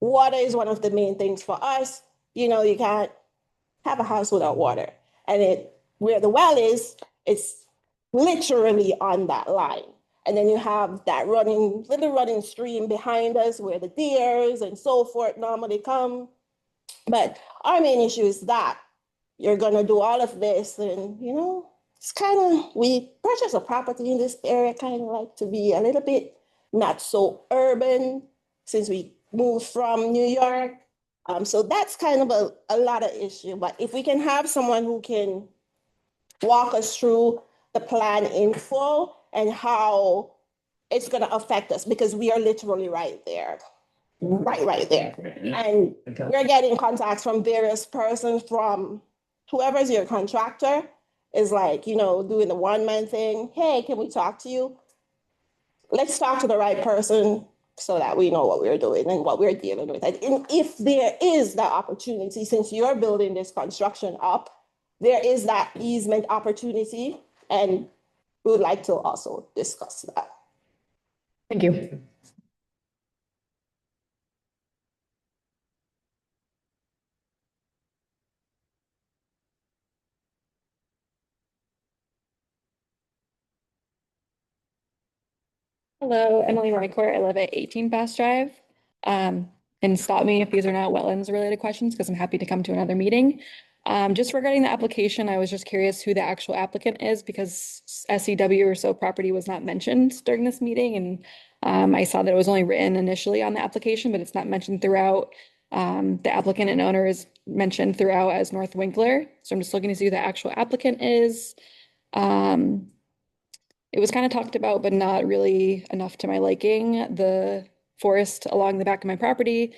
Speaker 11: water is one of the main things for us. You can't have a house without water. And where the well is, it's literally on that line. And then you have that little running stream behind us where the deers and so forth normally come. But our main issue is that you're gonna do all of this and, it's kind of, we purchased a property in this area, kind of like to be a little bit not so urban since we moved from New York. So that's kind of a lot of issue. But if we can have someone who can walk us through the plan in full and how it's going to affect us, because we are literally right there. Right there. And we're getting contacts from various persons, from whoever's your contractor is like, you know, doing the one-man thing. Hey, can we talk to you? Let's talk to the right person so that we know what we're doing and what we're dealing with. And if there is that opportunity, since you're building this construction up, there is that easement opportunity, and we would like to also discuss that.
Speaker 1: Thank you.
Speaker 12: Hello, Emily Rycourt. I live at 18 Bass Drive. And stop me if these are not wetlands related questions, because I'm happy to come to another meeting. Just regarding the application, I was just curious who the actual applicant is, because SEW or So Property was not mentioned during this meeting. And I saw that it was only written initially on the application, but it's not mentioned throughout. The applicant and owner is mentioned throughout as North Winkler. So I'm just looking to see who the actual applicant is. It was kind of talked about, but not really enough to my liking. The forest along the back of my property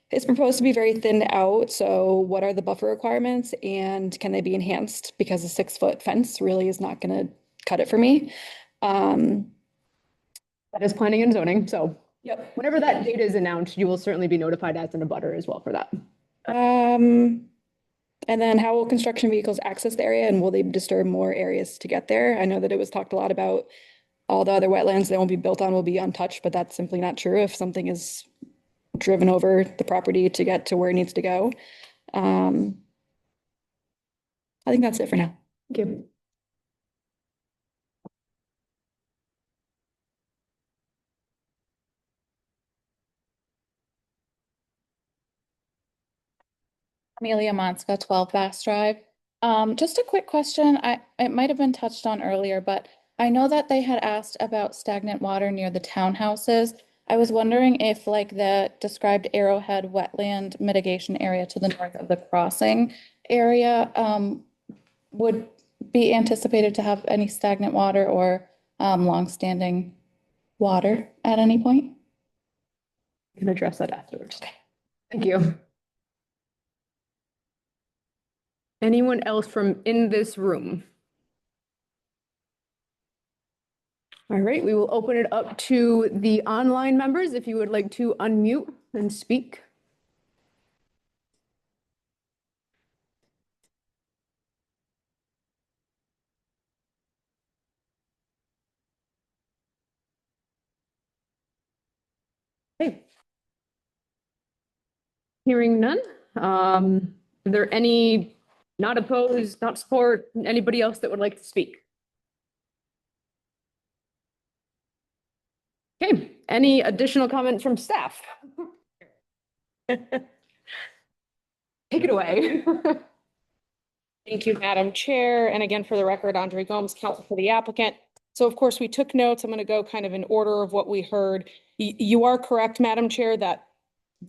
Speaker 12: is proposed to be very thinned out. So what are the buffer requirements, and can they be enhanced? Because a 6-foot fence really is not going to cut it for me.
Speaker 1: That is planning and zoning. So
Speaker 12: Yep.
Speaker 1: whenever that date is announced, you will certainly be notified as an abutter as well for that.
Speaker 12: And then how will construction vehicles access the area, and will they disturb more areas to get there? I know that it was talked a lot about all the other wetlands they won't be built on will be untouched, but that's simply not true. If something is driven over the property to get to where it needs to go. I think that's it for now.
Speaker 1: Thank you.
Speaker 13: Amelia Monska, 12 Bass Drive. Just a quick question. It might have been touched on earlier, but I know that they had asked about stagnant water near the townhouses. I was wondering if, like, the described Arrowhead wetland mitigation area to the north of the crossing area would be anticipated to have any stagnant water or longstanding water at any point?
Speaker 1: You can address that afterwards. Okay. Thank you. Anyone else from in this room? All right, we will open it up to the online members if you would like to unmute and speak. Okay. Hearing none. Are there any not opposed, not support, anybody else that would like to speak? Okay, any additional comments from staff? Take it away.
Speaker 5: Thank you, Madam Chair. And again, for the record, Andre Gomes, counsel for the applicant. So of course, we took notes. I'm going to go kind of in order of what we heard. You are correct, Madam Chair, that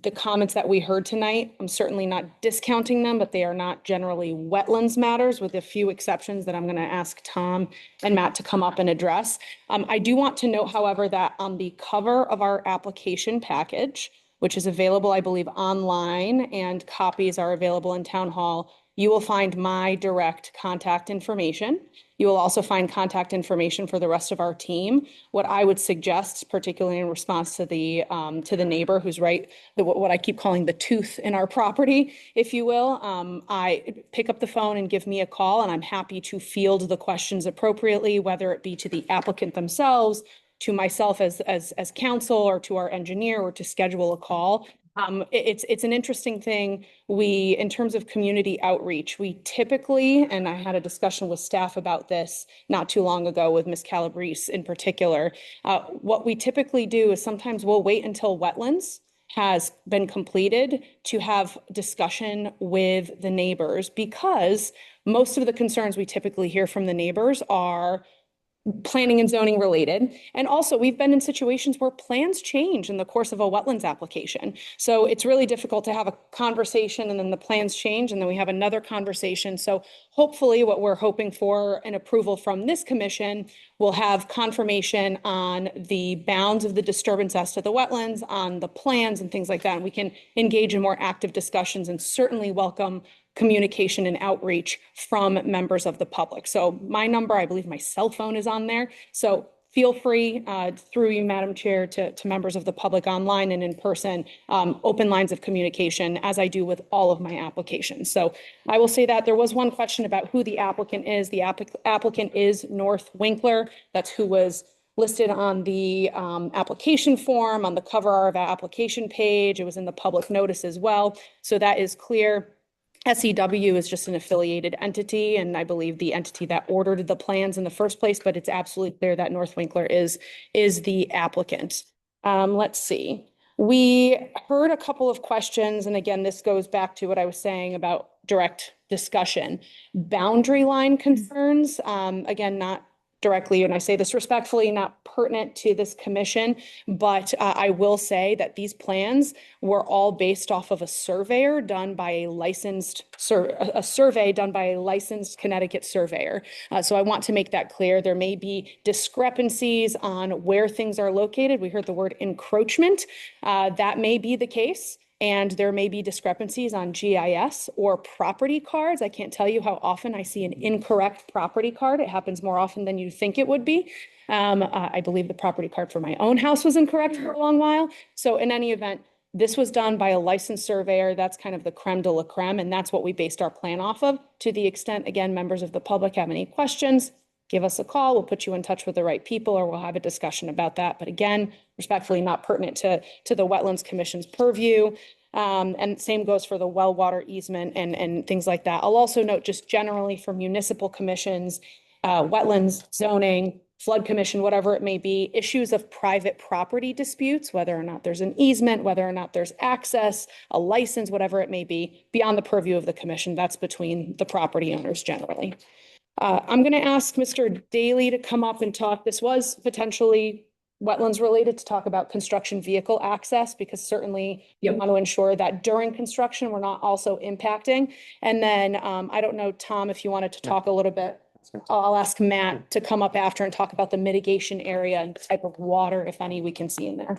Speaker 5: the comments that we heard tonight, I'm certainly not discounting them, but they are not generally wetlands matters, with a few exceptions that I'm going to ask Tom and Matt to come up and address. I do want to note, however, that on the cover of our application package, which is available, I believe, online, and copies are available in Town Hall, you will find my direct contact information. You will also find contact information for the rest of our team. What I would suggest, particularly in response to the neighbor who's right, what I keep calling the tooth in our property, if you will, I pick up the phone and give me a call, and I'm happy to field the questions appropriately, whether it be to the applicant themselves, to myself as counsel, or to our engineer, or to schedule a call. It's an interesting thing. We, in terms of community outreach, we typically, and I had a discussion with staff about this not too long ago with Ms. Calabrese in particular, what we typically do is sometimes we'll wait until wetlands has been completed to have discussion with the neighbors, because most of the concerns we typically hear from the neighbors are planning and zoning related. And also, we've been in situations where plans change in the course of a wetlands application. So it's really difficult to have a conversation and then the plans change and then we have another conversation. So hopefully what we're hoping for an approval from this commission will have confirmation on the bounds of the disturbance as to the wetlands, on the plans and things like that. And we can engage in more active discussions and certainly welcome communication and outreach from members of the public. So my number, I believe my cell phone is on there. So feel free through you, Madam Chair, to members of the public online and in person, open lines of communication as I do with all of my applications. So I will say that there was one question about who the applicant is. The applicant is North Winkler. That's who was listed on the application form, on the cover of our application page. It was in the public notice as well. So that is clear. SEW is just an affiliated entity, and I believe the entity that ordered the plans in the first place, but it's absolutely clear that North Winkler is the applicant. Let's see. We heard a couple of questions, and again, this goes back to what I was saying about direct discussion. Boundary line concerns, again, not directly, and I say this respectfully, not pertinent to this commission, but I will say that these plans were all based off of a surveyor done by a licensed survey done by a licensed Connecticut surveyor. So I want to make that clear. There may be discrepancies on where things are located. We heard the word encroachment. That may be the case. And there may be discrepancies on GIS or property cards. I can't tell you how often I see an incorrect property card. It happens more often than you think it would be. I believe the property card for my own house was incorrect for a long while. So in any event, this was done by a licensed surveyor. That's kind of the creme de la creme, and that's what we based our plan off of. To the extent, again, members of the public have any questions, give us a call. We'll put you in touch with the right people, or we'll have a discussion about that. But again, respectfully, not pertinent to the Wetlands Commission's purview. And same goes for the well water easement and things like that. I'll also note just generally for municipal commissions, wetlands, zoning, flood commission, whatever it may be, issues of private property disputes, whether or not there's an easement, whether or not there's access, a license, whatever it may be, beyond the purview of the commission. That's between the property owners generally. I'm going to ask Mr. Daly to come up and talk. This was potentially wetlands related, to talk about construction vehicle access, because certainly you want to ensure that during construction, we're not also impacting. And then I don't know, Tom, if you wanted to talk a little bit, I'll ask Matt to come up after and talk about the mitigation area and type of water, if any, we can see in there.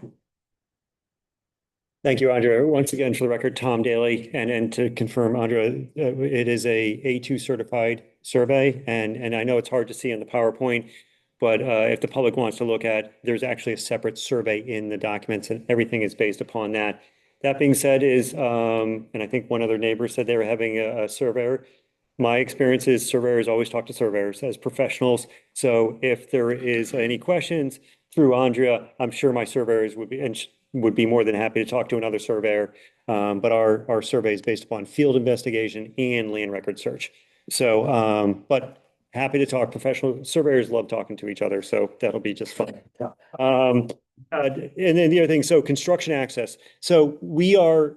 Speaker 6: Thank you, Andrea. Once again, for the record, Tom Daly, and to confirm, Andrea, it is a A2 certified survey, and I know it's hard to see in the PowerPoint, but if the public wants to look at, there's actually a separate survey in the documents, and everything is based upon that. That being said, and I think one other neighbor said they were having a surveyor. My experience is surveyors always talk to surveyors as professionals. So if there is any questions through Andrea, I'm sure my surveyors would be more than happy to talk to another surveyor. But our survey is based upon field investigation and land record search. So, but happy to talk. Professional surveyors love talking to each other, so that'll be just fun. And then the other thing, so construction access. So we are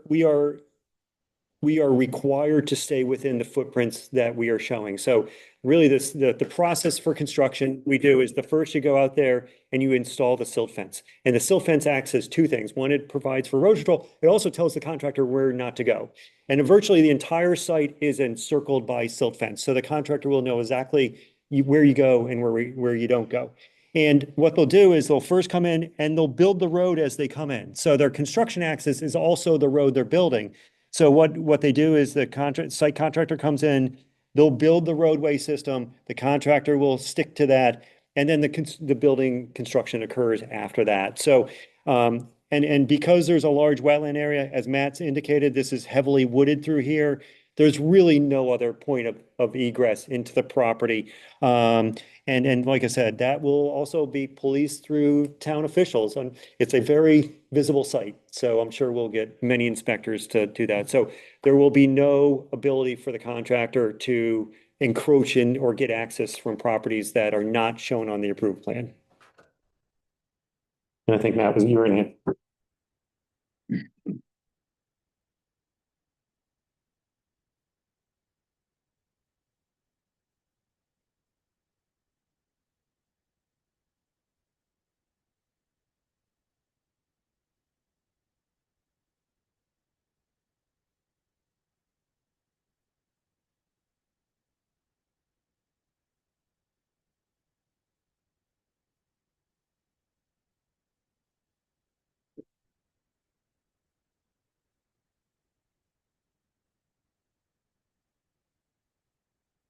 Speaker 6: required to stay within the footprints that we are showing. So really the process for construction we do is the first you go out there and you install the silt fence. And the silt fence acts as two things. One, it provides for erosion control. It also tells the contractor where not to go. And virtually the entire site is encircled by silt fence. So the contractor will know exactly where you go and where you don't go. And what they'll do is they'll first come in and they'll build the road as they come in. So their construction access is also the road they're building. So what they do is the site contractor comes in, they'll build the roadway system, the contractor will stick to that, and then the building construction occurs after that. So, and because there's a large wetland area, as Matt's indicated, this is heavily wooded through here. There's really no other point of egress into the property. And like I said, that will also be policed through town officials. And it's a very visible site. So I'm sure we'll get many inspectors to do that. So there will be no ability for the contractor to encroach in or get access from properties that are not shown on the approved plan. And I think Matt was your hand.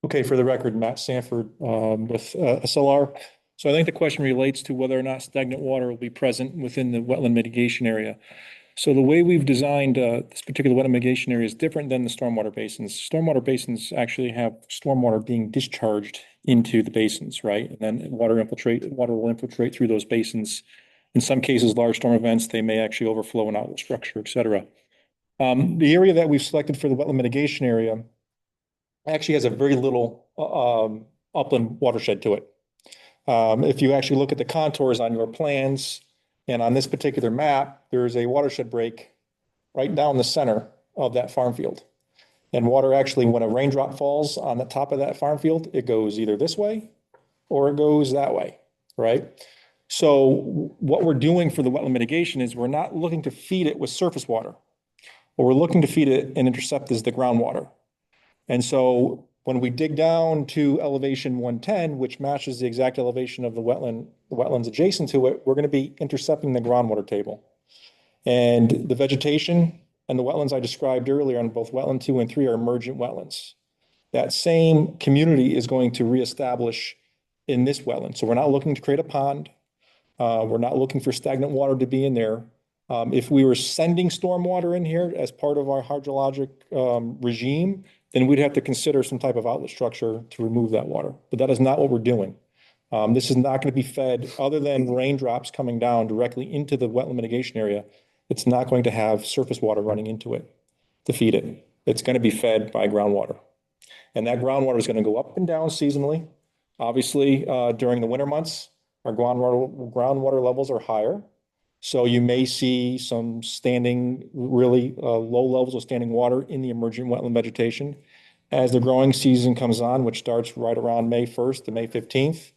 Speaker 8: Okay, for the record, Matt Sanford with SLR. So I think the question relates to whether or not stagnant water will be present within the wetland mitigation area. So the way we've designed this particular wetland mitigation area is different than the stormwater basins. Stormwater basins actually have stormwater being discharged into the basins, right? And then water will infiltrate through those basins. In some cases, large storm events, they may actually overflow an outlet structure, et cetera. The area that we've selected for the wetland mitigation area actually has a very little upland watershed to it. If you actually look at the contours on your plans and on this particular map, there's a watershed break right down the center of that farm field. And water actually, when a raindrop falls on the top of that farm field, it goes either this way or it goes that way, right? So what we're doing for the wetland mitigation is we're not looking to feed it with surface water. What we're looking to feed it and intercept is the groundwater. And so when we dig down to elevation 110, which matches the exact elevation of the wetlands adjacent to it, we're going to be intercepting the groundwater table. And the vegetation and the wetlands I described earlier on both wetland 2 and 3 are emergent wetlands. That same community is going to reestablish in this wetland. So we're not looking to create a pond. We're not looking for stagnant water to be in there. If we were sending stormwater in here as part of our hydrologic regime, then we'd have to consider some type of outlet structure to remove that water. But that is not what we're doing. This is not going to be fed, other than raindrops coming down directly into the wetland mitigation area. It's not going to have surface water running into it to feed it. It's going to be fed by groundwater. And that groundwater is going to go up and down seasonally. Obviously, during the winter months, our groundwater levels are higher. So you may see some standing, really low levels of standing water in the emergent wetland vegetation. As the growing season comes on, which starts right around May 1st to May 15th,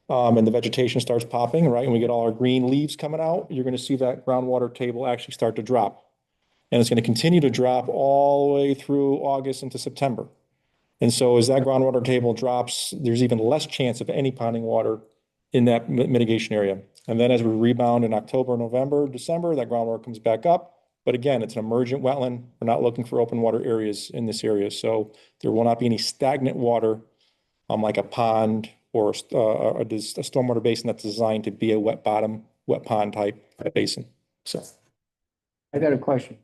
Speaker 8: and the vegetation starts popping, right, and we get all our green leaves coming out, you're going to see that groundwater table actually start to drop. And it's going to continue to drop all the way through August into September. And so as that groundwater table drops, there's even less chance of any ponding water in that mitigation area. And then as we rebound in October, November, December, that groundwater comes back up. But again, it's an emergent wetland. We're not looking for open water areas in this area. So there will not be any stagnant water like a pond or a stormwater basin that's designed to be a wet bottom, wet pond type basin. So
Speaker 7: I got a question.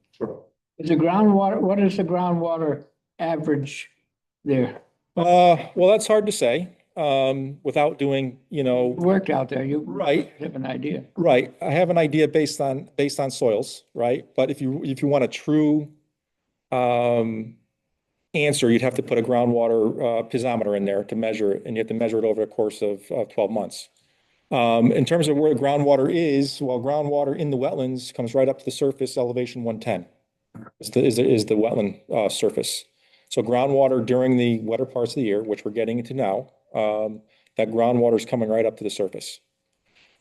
Speaker 7: Is the groundwater, what is the groundwater average there?
Speaker 8: well, that's hard to say without doing,
Speaker 7: Worked out there, you
Speaker 8: right.
Speaker 7: have an idea.
Speaker 8: Right. I have an idea based on soils, right? But if you want a true answer, you'd have to put a groundwater piezometer in there to measure it, and you have to measure it over the course of 12 months. In terms of where groundwater is, well, groundwater in the wetlands comes right up to the surface, elevation 110 is the wetland surface. So groundwater during the wetter parts of the year, which we're getting into now, that groundwater is coming right up to the surface.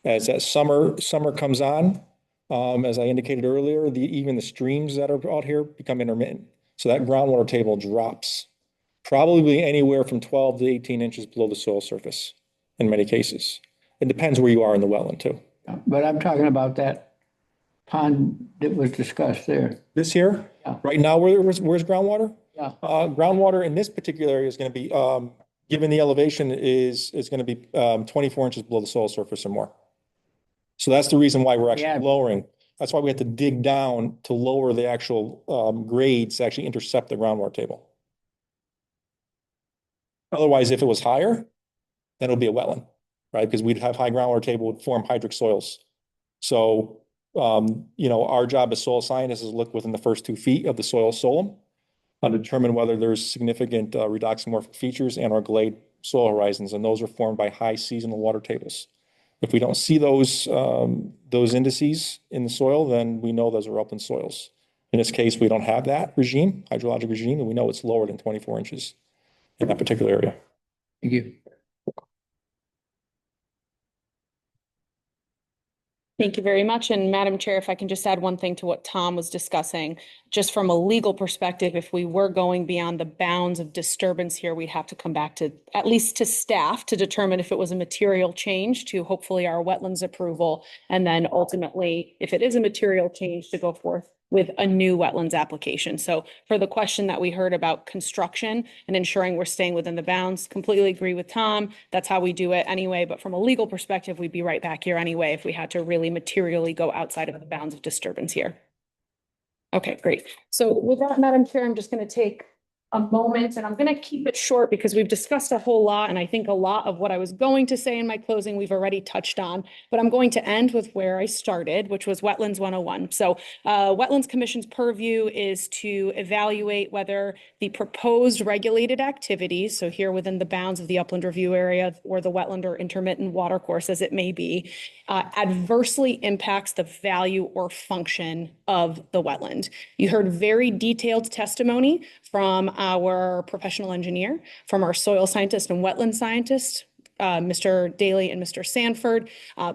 Speaker 8: As that summer comes on, as I indicated earlier, even the streams that are out here become intermittent. So that groundwater table drops probably anywhere from 12 to 18 inches below the soil surface in many cases. It depends where you are in the wetland too.
Speaker 7: But I'm talking about that pond that was discussed there.
Speaker 8: This here,
Speaker 7: Yeah.
Speaker 8: right now, where's groundwater?
Speaker 7: Yeah.
Speaker 8: Groundwater in this particular area is going to be, given the elevation, is going to be 24 inches below the soil surface or more. So that's the reason why we're actually lowering. That's why we have to dig down to lower the actual grades to actually intercept the groundwater table. Otherwise, if it was higher, then it would be a wetland, right? Because we'd have high groundwater table would form hydric soils. So, our job as soil scientists is to look within the first 2 feet of the soil solum to determine whether there's significant redoxomorphic features and or glade soil horizons, and those are formed by high seasonal water tables. If we don't see those indices in the soil, then we know those are upland soils. In this case, we don't have that regime, hydrologic regime, and we know it's lower than 24 inches in that particular area.
Speaker 7: Thank you.
Speaker 5: Thank you very much. And Madam Chair, if I can just add one thing to what Tom was discussing, just from a legal perspective, if we were going beyond the bounds of disturbance here, we'd have to come back to, at least to staff, to determine if it was a material change to hopefully our wetlands approval. And then ultimately, if it is a material change, to go forth with a new wetlands application. So for the question that we heard about construction and ensuring we're staying within the bounds, completely agree with Tom. That's how we do it anyway. But from a legal perspective, we'd be right back here anyway if we had to really materially go outside of the bounds of disturbance here. Okay, great. So with that, Madam Chair, I'm just going to take a moment and I'm going to keep it short because we've discussed a whole lot. And I think a lot of what I was going to say in my closing, we've already touched on, but I'm going to end with where I started, which was Wetlands 101. So Wetlands Commission's purview is to evaluate whether the proposed regulated activities, so here within the bounds of the upland review area or the wetland or intermittent watercourse as it may be, adversely impacts the value or function of the wetland. You heard very detailed testimony from our professional engineer, from our soil scientist and wetland scientist, Mr. Daly and Mr. Sanford,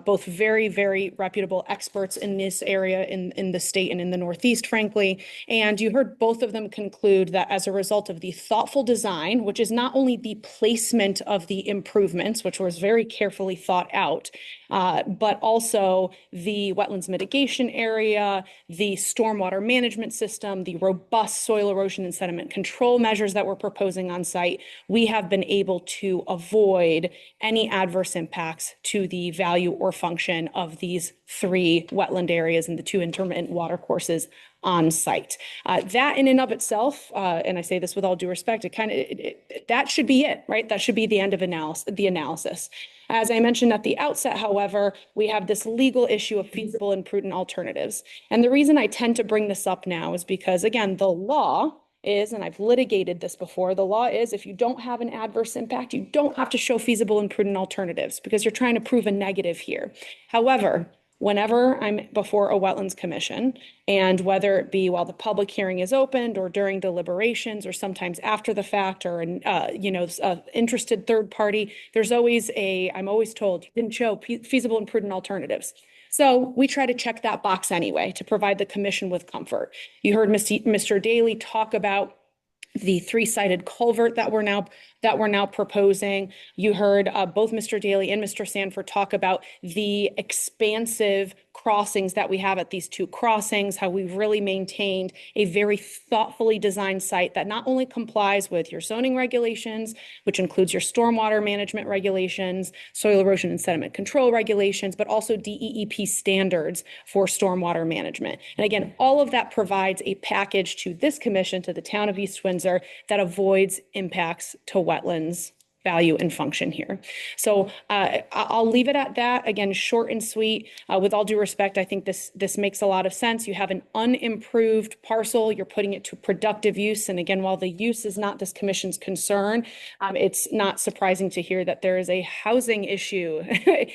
Speaker 5: both very, very reputable experts in this area in the state and in the Northeast, frankly. And you heard both of them conclude that as a result of the thoughtful design, which is not only the placement of the improvements, which was very carefully thought out, but also the wetlands mitigation area, the stormwater management system, the robust soil erosion and sediment control measures that we're proposing on site, we have been able to avoid any adverse impacts to the value or function of these 3 wetland areas and the 2 intermittent watercourses on site. That in and of itself, and I say this with all due respect, that should be it, right? That should be the end of the analysis. As I mentioned at the outset, however, we have this legal issue of feasible and prudent alternatives. And the reason I tend to bring this up now is because, again, the law is, and I've litigated this before, the law is if you don't have an adverse impact, you don't have to show feasible and prudent alternatives because you're trying to prove a negative here. However, whenever I'm before a wetlands commission, and whether it be while the public hearing is opened or during deliberations or sometimes after the fact or an interested third party, there's always I'm always told you didn't show feasible and prudent alternatives. So we try to check that box anyway to provide the commission with comfort. You heard Mr. Daly talk about the 3-sided culvert that we're now proposing. You heard both Mr. Daly and Mr. Sanford talk about the expansive crossings that we have at these 2 crossings, how we've really maintained a very thoughtfully designed site that not only complies with your zoning regulations, which includes your stormwater management regulations, soil erosion and sediment control regulations, but also DEEP standards for stormwater management. And again, all of that provides a package to this commission, to the town of East Windsor, that avoids impacts to wetlands value and function here. So I'll leave it at that. Again, short and sweet. With all due respect, I think this makes a lot of sense. You have an unimproved parcel. You're putting it to productive use. And again, while the use is not this commission's concern, it's not surprising to hear that there is a housing issue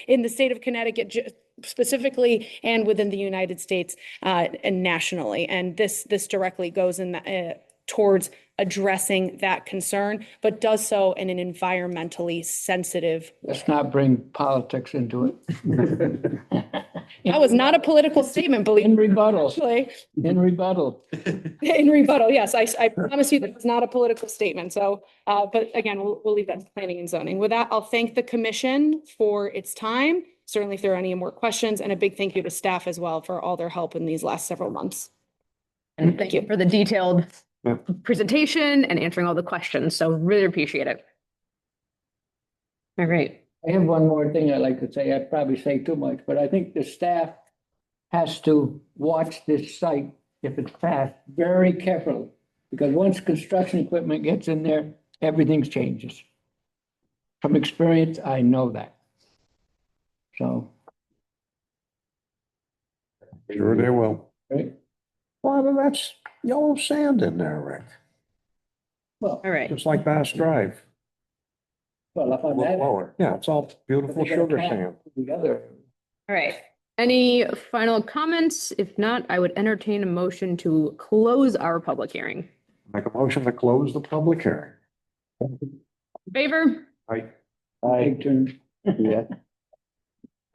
Speaker 5: in the state of Connecticut specifically and within the United States and nationally. And this directly goes in towards addressing that concern, but does so in an environmentally sensitive.
Speaker 7: Let's not bring politics into it.
Speaker 5: That was not a political statement, believe me.
Speaker 7: In rebuttal.
Speaker 5: Actually.
Speaker 7: In rebuttal.
Speaker 5: In rebuttal, yes. I promise you that it's not a political statement. So, but again, we'll leave that to planning and zoning. With that, I'll thank the commission for its time. Certainly, if there are any more questions, and a big thank you to staff as well for all their help in these last several months.
Speaker 1: And thank you for the detailed presentation and answering all the questions. So really appreciate it. All right.
Speaker 7: I have one more thing I'd like to say. I'd probably say too much, but I think the staff has to watch this site, if it's passed, very carefully. Because once construction equipment gets in there, everything changes. From experience, I know that. So.
Speaker 2: Sure they will.
Speaker 7: Right.
Speaker 2: Well, that's yellow sand in there, Rick.
Speaker 7: Well,
Speaker 1: All right.
Speaker 2: Just like Bass Drive.
Speaker 7: well, up on that.
Speaker 2: Lower. Yeah, it's all beautiful sugar sand.
Speaker 7: Together.
Speaker 1: All right. Any final comments? If not, I would entertain a motion to close our public hearing.
Speaker 2: Make a motion to close the public hearing.
Speaker 1: Favor?
Speaker 7: Yeah.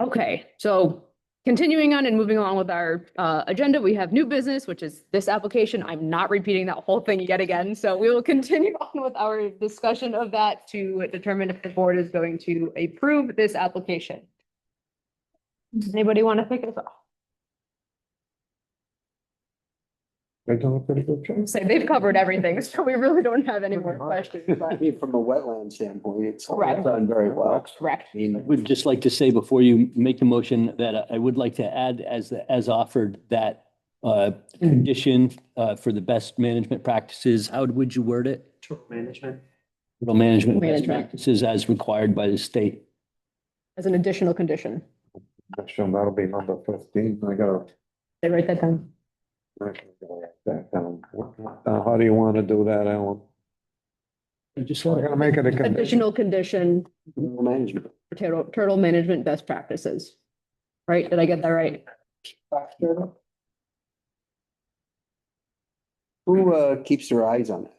Speaker 1: Okay, so continuing on and moving along with our agenda, we have new business, which is this application. I'm not repeating that whole thing yet again. So we will continue on with our discussion of that to determine if the board is going to approve this application. Does anybody want to take us off?
Speaker 2: They've done a pretty good job.
Speaker 1: Say they've covered everything, so we really don't have any more questions,
Speaker 4: I
Speaker 1: but
Speaker 4: mean, from a wetland standpoint, it's
Speaker 1: Correct.
Speaker 4: done very well.
Speaker 1: correct.
Speaker 4: I mean,
Speaker 9: I would just like to say before you make the motion that I would like to add as offered that condition for the best management practices. How would you word it?
Speaker 4: management.
Speaker 9: Management best
Speaker 1: Management.
Speaker 9: practices as required by the state.
Speaker 1: As an additional condition.
Speaker 2: So that'll be number 15. I gotta.
Speaker 1: They write that down.
Speaker 2: How do you want to do that, Alan?
Speaker 9: Just
Speaker 2: We're gonna make it a condition.
Speaker 1: Additional condition
Speaker 4: Management.
Speaker 1: for turtle management best practices. Right? Did I get that right?
Speaker 4: Who keeps their eyes on it?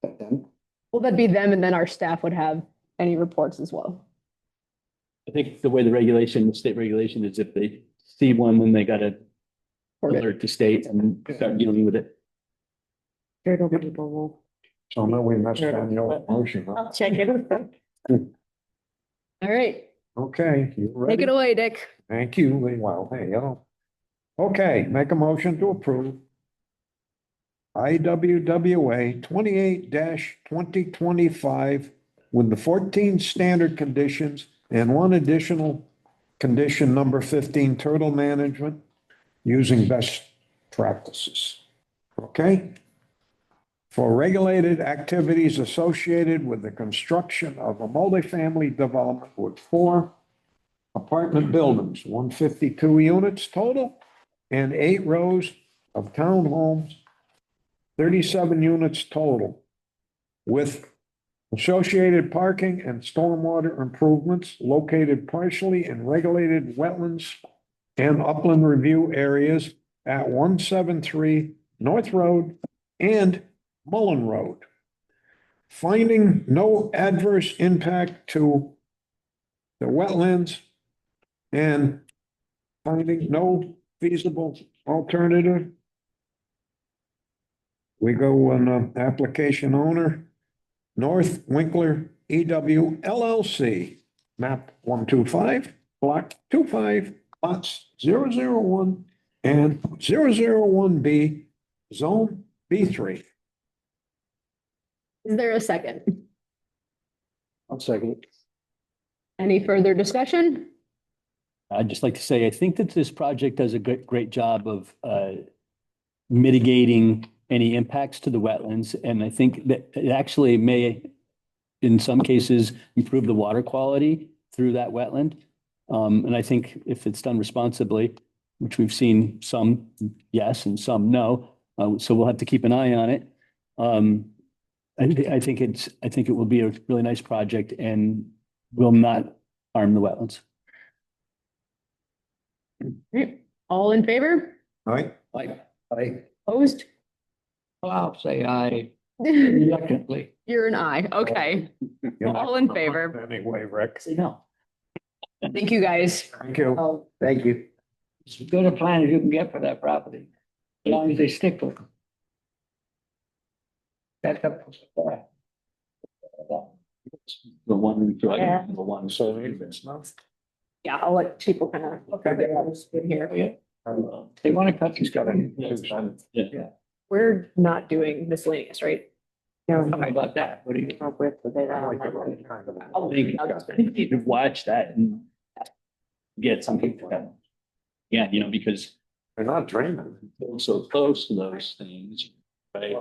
Speaker 4: That them?
Speaker 1: Well, that'd be them, and then our staff would have any reports as well.
Speaker 9: I think the way the state regulation is if they see one, then they gotta alert the state and start dealing with it.
Speaker 2: So now we messed on your motion. Huh?
Speaker 11: I'll check it.
Speaker 1: All right,
Speaker 2: Okay, you
Speaker 1: take
Speaker 2: ready?
Speaker 1: it away, Dick.
Speaker 2: Thank you. Well, hey, you know. Okay, make a motion to approve. IWWA 28-2025 with the 14 standard conditions and one additional condition, number 15, turtle management using best practices. Okay? For regulated activities associated with the construction of a multifamily development with 4 apartment buildings, 152 units total, and 8 rows of townhomes, 37 units total, with associated parking and stormwater improvements located partially in regulated wetlands and upland review areas at 173 North Road and Mullen Road. Finding no adverse impact to the wetlands and finding no feasible alternative. We go on application owner, North Winkler EW LLC, map 125, block 25, lots 001 and 001B, zone B3.
Speaker 1: Is there a second?
Speaker 4: I'll second.
Speaker 1: Any further discussion?
Speaker 9: I'd just like to say, I think that this project does a great job of mitigating any impacts to the wetlands. And I think that it actually may, in some cases, improve the water quality through that wetland. And I think if it's done responsibly, which we've seen some yes and some no, so we'll have to keep an eye on it. I think it will be a really nice project and will not harm the wetlands.
Speaker 1: All in favor?
Speaker 2: All right,
Speaker 4: I
Speaker 1: Opposed?
Speaker 7: Well, I'll say aye reluctantly.
Speaker 1: You're an aye. Okay.
Speaker 2: you're not
Speaker 1: All in
Speaker 2: gonna
Speaker 1: favor.
Speaker 2: vote Anyway, Rick.
Speaker 9: Say no.
Speaker 1: Thank you, guys.
Speaker 2: Thank you.
Speaker 4: Thank you.
Speaker 7: It's as good a plan as you can get for that property, as long as they stick with it. That's up to the
Speaker 9: The one,
Speaker 11: Yeah.
Speaker 9: the one.
Speaker 2: So it's not.
Speaker 1: Yeah, I'll let people kind of look at it. I'll just be here.
Speaker 7: They want to cut these guys.
Speaker 9: Yeah.
Speaker 1: We're not doing miscellaneous, right?
Speaker 7: How about that? What do you?
Speaker 1: Up with the data.
Speaker 2: I like it all kind of-
Speaker 1: I'll
Speaker 9: think-
Speaker 1: I'll just-
Speaker 9: You could watch that and get some people. Yeah, because
Speaker 2: They're not draining.
Speaker 9: they're so close to those things, right?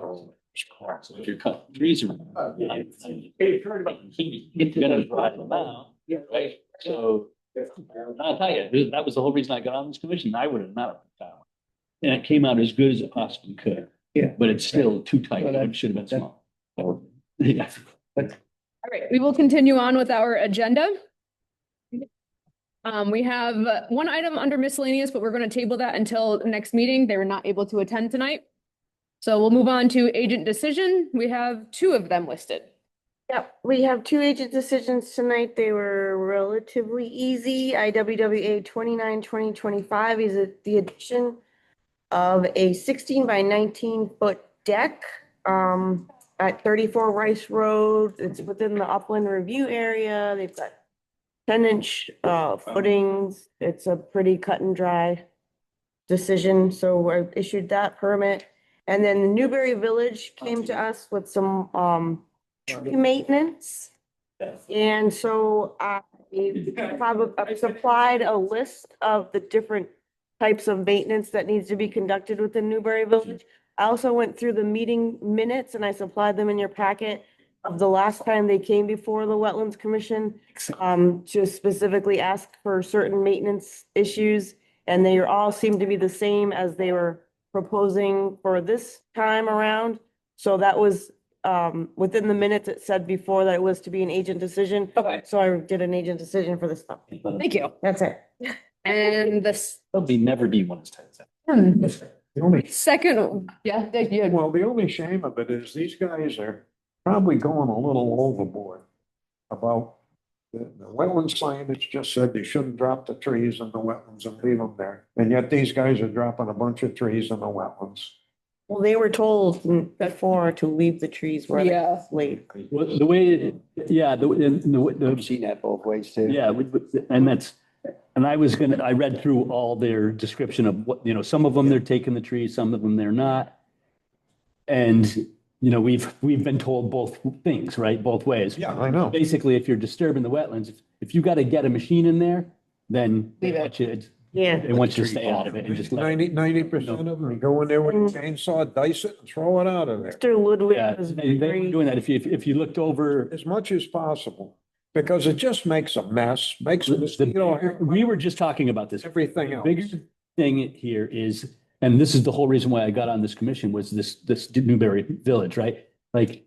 Speaker 9: So if you're cutting trees around. You're gonna drive them out, right? So I'll tell you, that was the whole reason I got on this commission. I would have not. And it came out as good as it possibly could.
Speaker 7: Yeah.
Speaker 9: But it's still too tight. It should have been small. Yeah.
Speaker 1: All right, we will continue on with our agenda. We have one item under miscellaneous, but we're going to table that until next meeting. They were not able to attend tonight. So we'll move on to agent decision. We have 2 of them listed.
Speaker 11: Yep, we have 2 agent decisions tonight. They were relatively easy. IWWA 29-2025 is the addition of a 16 by 19-foot deck at 34 Rice Road. It's within the upland review area. They've got 10-inch footings. It's a pretty cut and dry decision. So I issued that permit. And then the Newberry Village came to us with some tree maintenance. And so I supplied a list of the different types of maintenance that needs to be conducted within Newberry Village. I also went through the meeting minutes and I supplied them in your packet of the last time they came before the Wetlands Commission, to specifically ask for certain maintenance issues. And they all seem to be the same as they were proposing for this time around. So that was, within the minutes, it said before that it was to be an agent decision.
Speaker 1: Okay,
Speaker 11: So I did an agent decision for this stuff.
Speaker 1: thank you.
Speaker 11: That's it.
Speaker 1: And this
Speaker 9: There'll be never be one as tight as that.
Speaker 2: The only,
Speaker 1: second, yeah,
Speaker 2: well, the only shame of it is these guys are probably going a little overboard about the wetland signage just said they shouldn't drop the trees in the wetlands and leave them there. And yet these guys are dropping a bunch of trees in the wetlands.
Speaker 11: Well, they were told before to leave the trees where
Speaker 1: Yeah.
Speaker 11: they're laid.
Speaker 9: Well, the way, yeah,
Speaker 4: I've seen that both ways too.
Speaker 9: yeah, and that's, and I read through all their description of what, some of them they're taking the trees, some of them they're not. And, we've been told both things, right? Both ways.
Speaker 2: Yeah, I know.
Speaker 9: Basically, if you're disturbing the wetlands, if you got to get a machine in there, then
Speaker 1: Leave it.
Speaker 9: they want you to stay out of it and just let it.
Speaker 2: 90% of them, you go in there with a chainsaw, dice it and throw it out of there.
Speaker 11: Mr. Ludwig
Speaker 9: Yeah,
Speaker 11: was
Speaker 9: they were
Speaker 11: very,
Speaker 9: doing that. If you looked over.
Speaker 2: As much as possible, because it just makes a mess, makes a mosquito.
Speaker 9: We were just talking about this.
Speaker 2: Everything
Speaker 9: The
Speaker 2: else.
Speaker 9: bigger thing here is, and this is the whole reason why I got on this commission, was this Newberry Village, right? Like,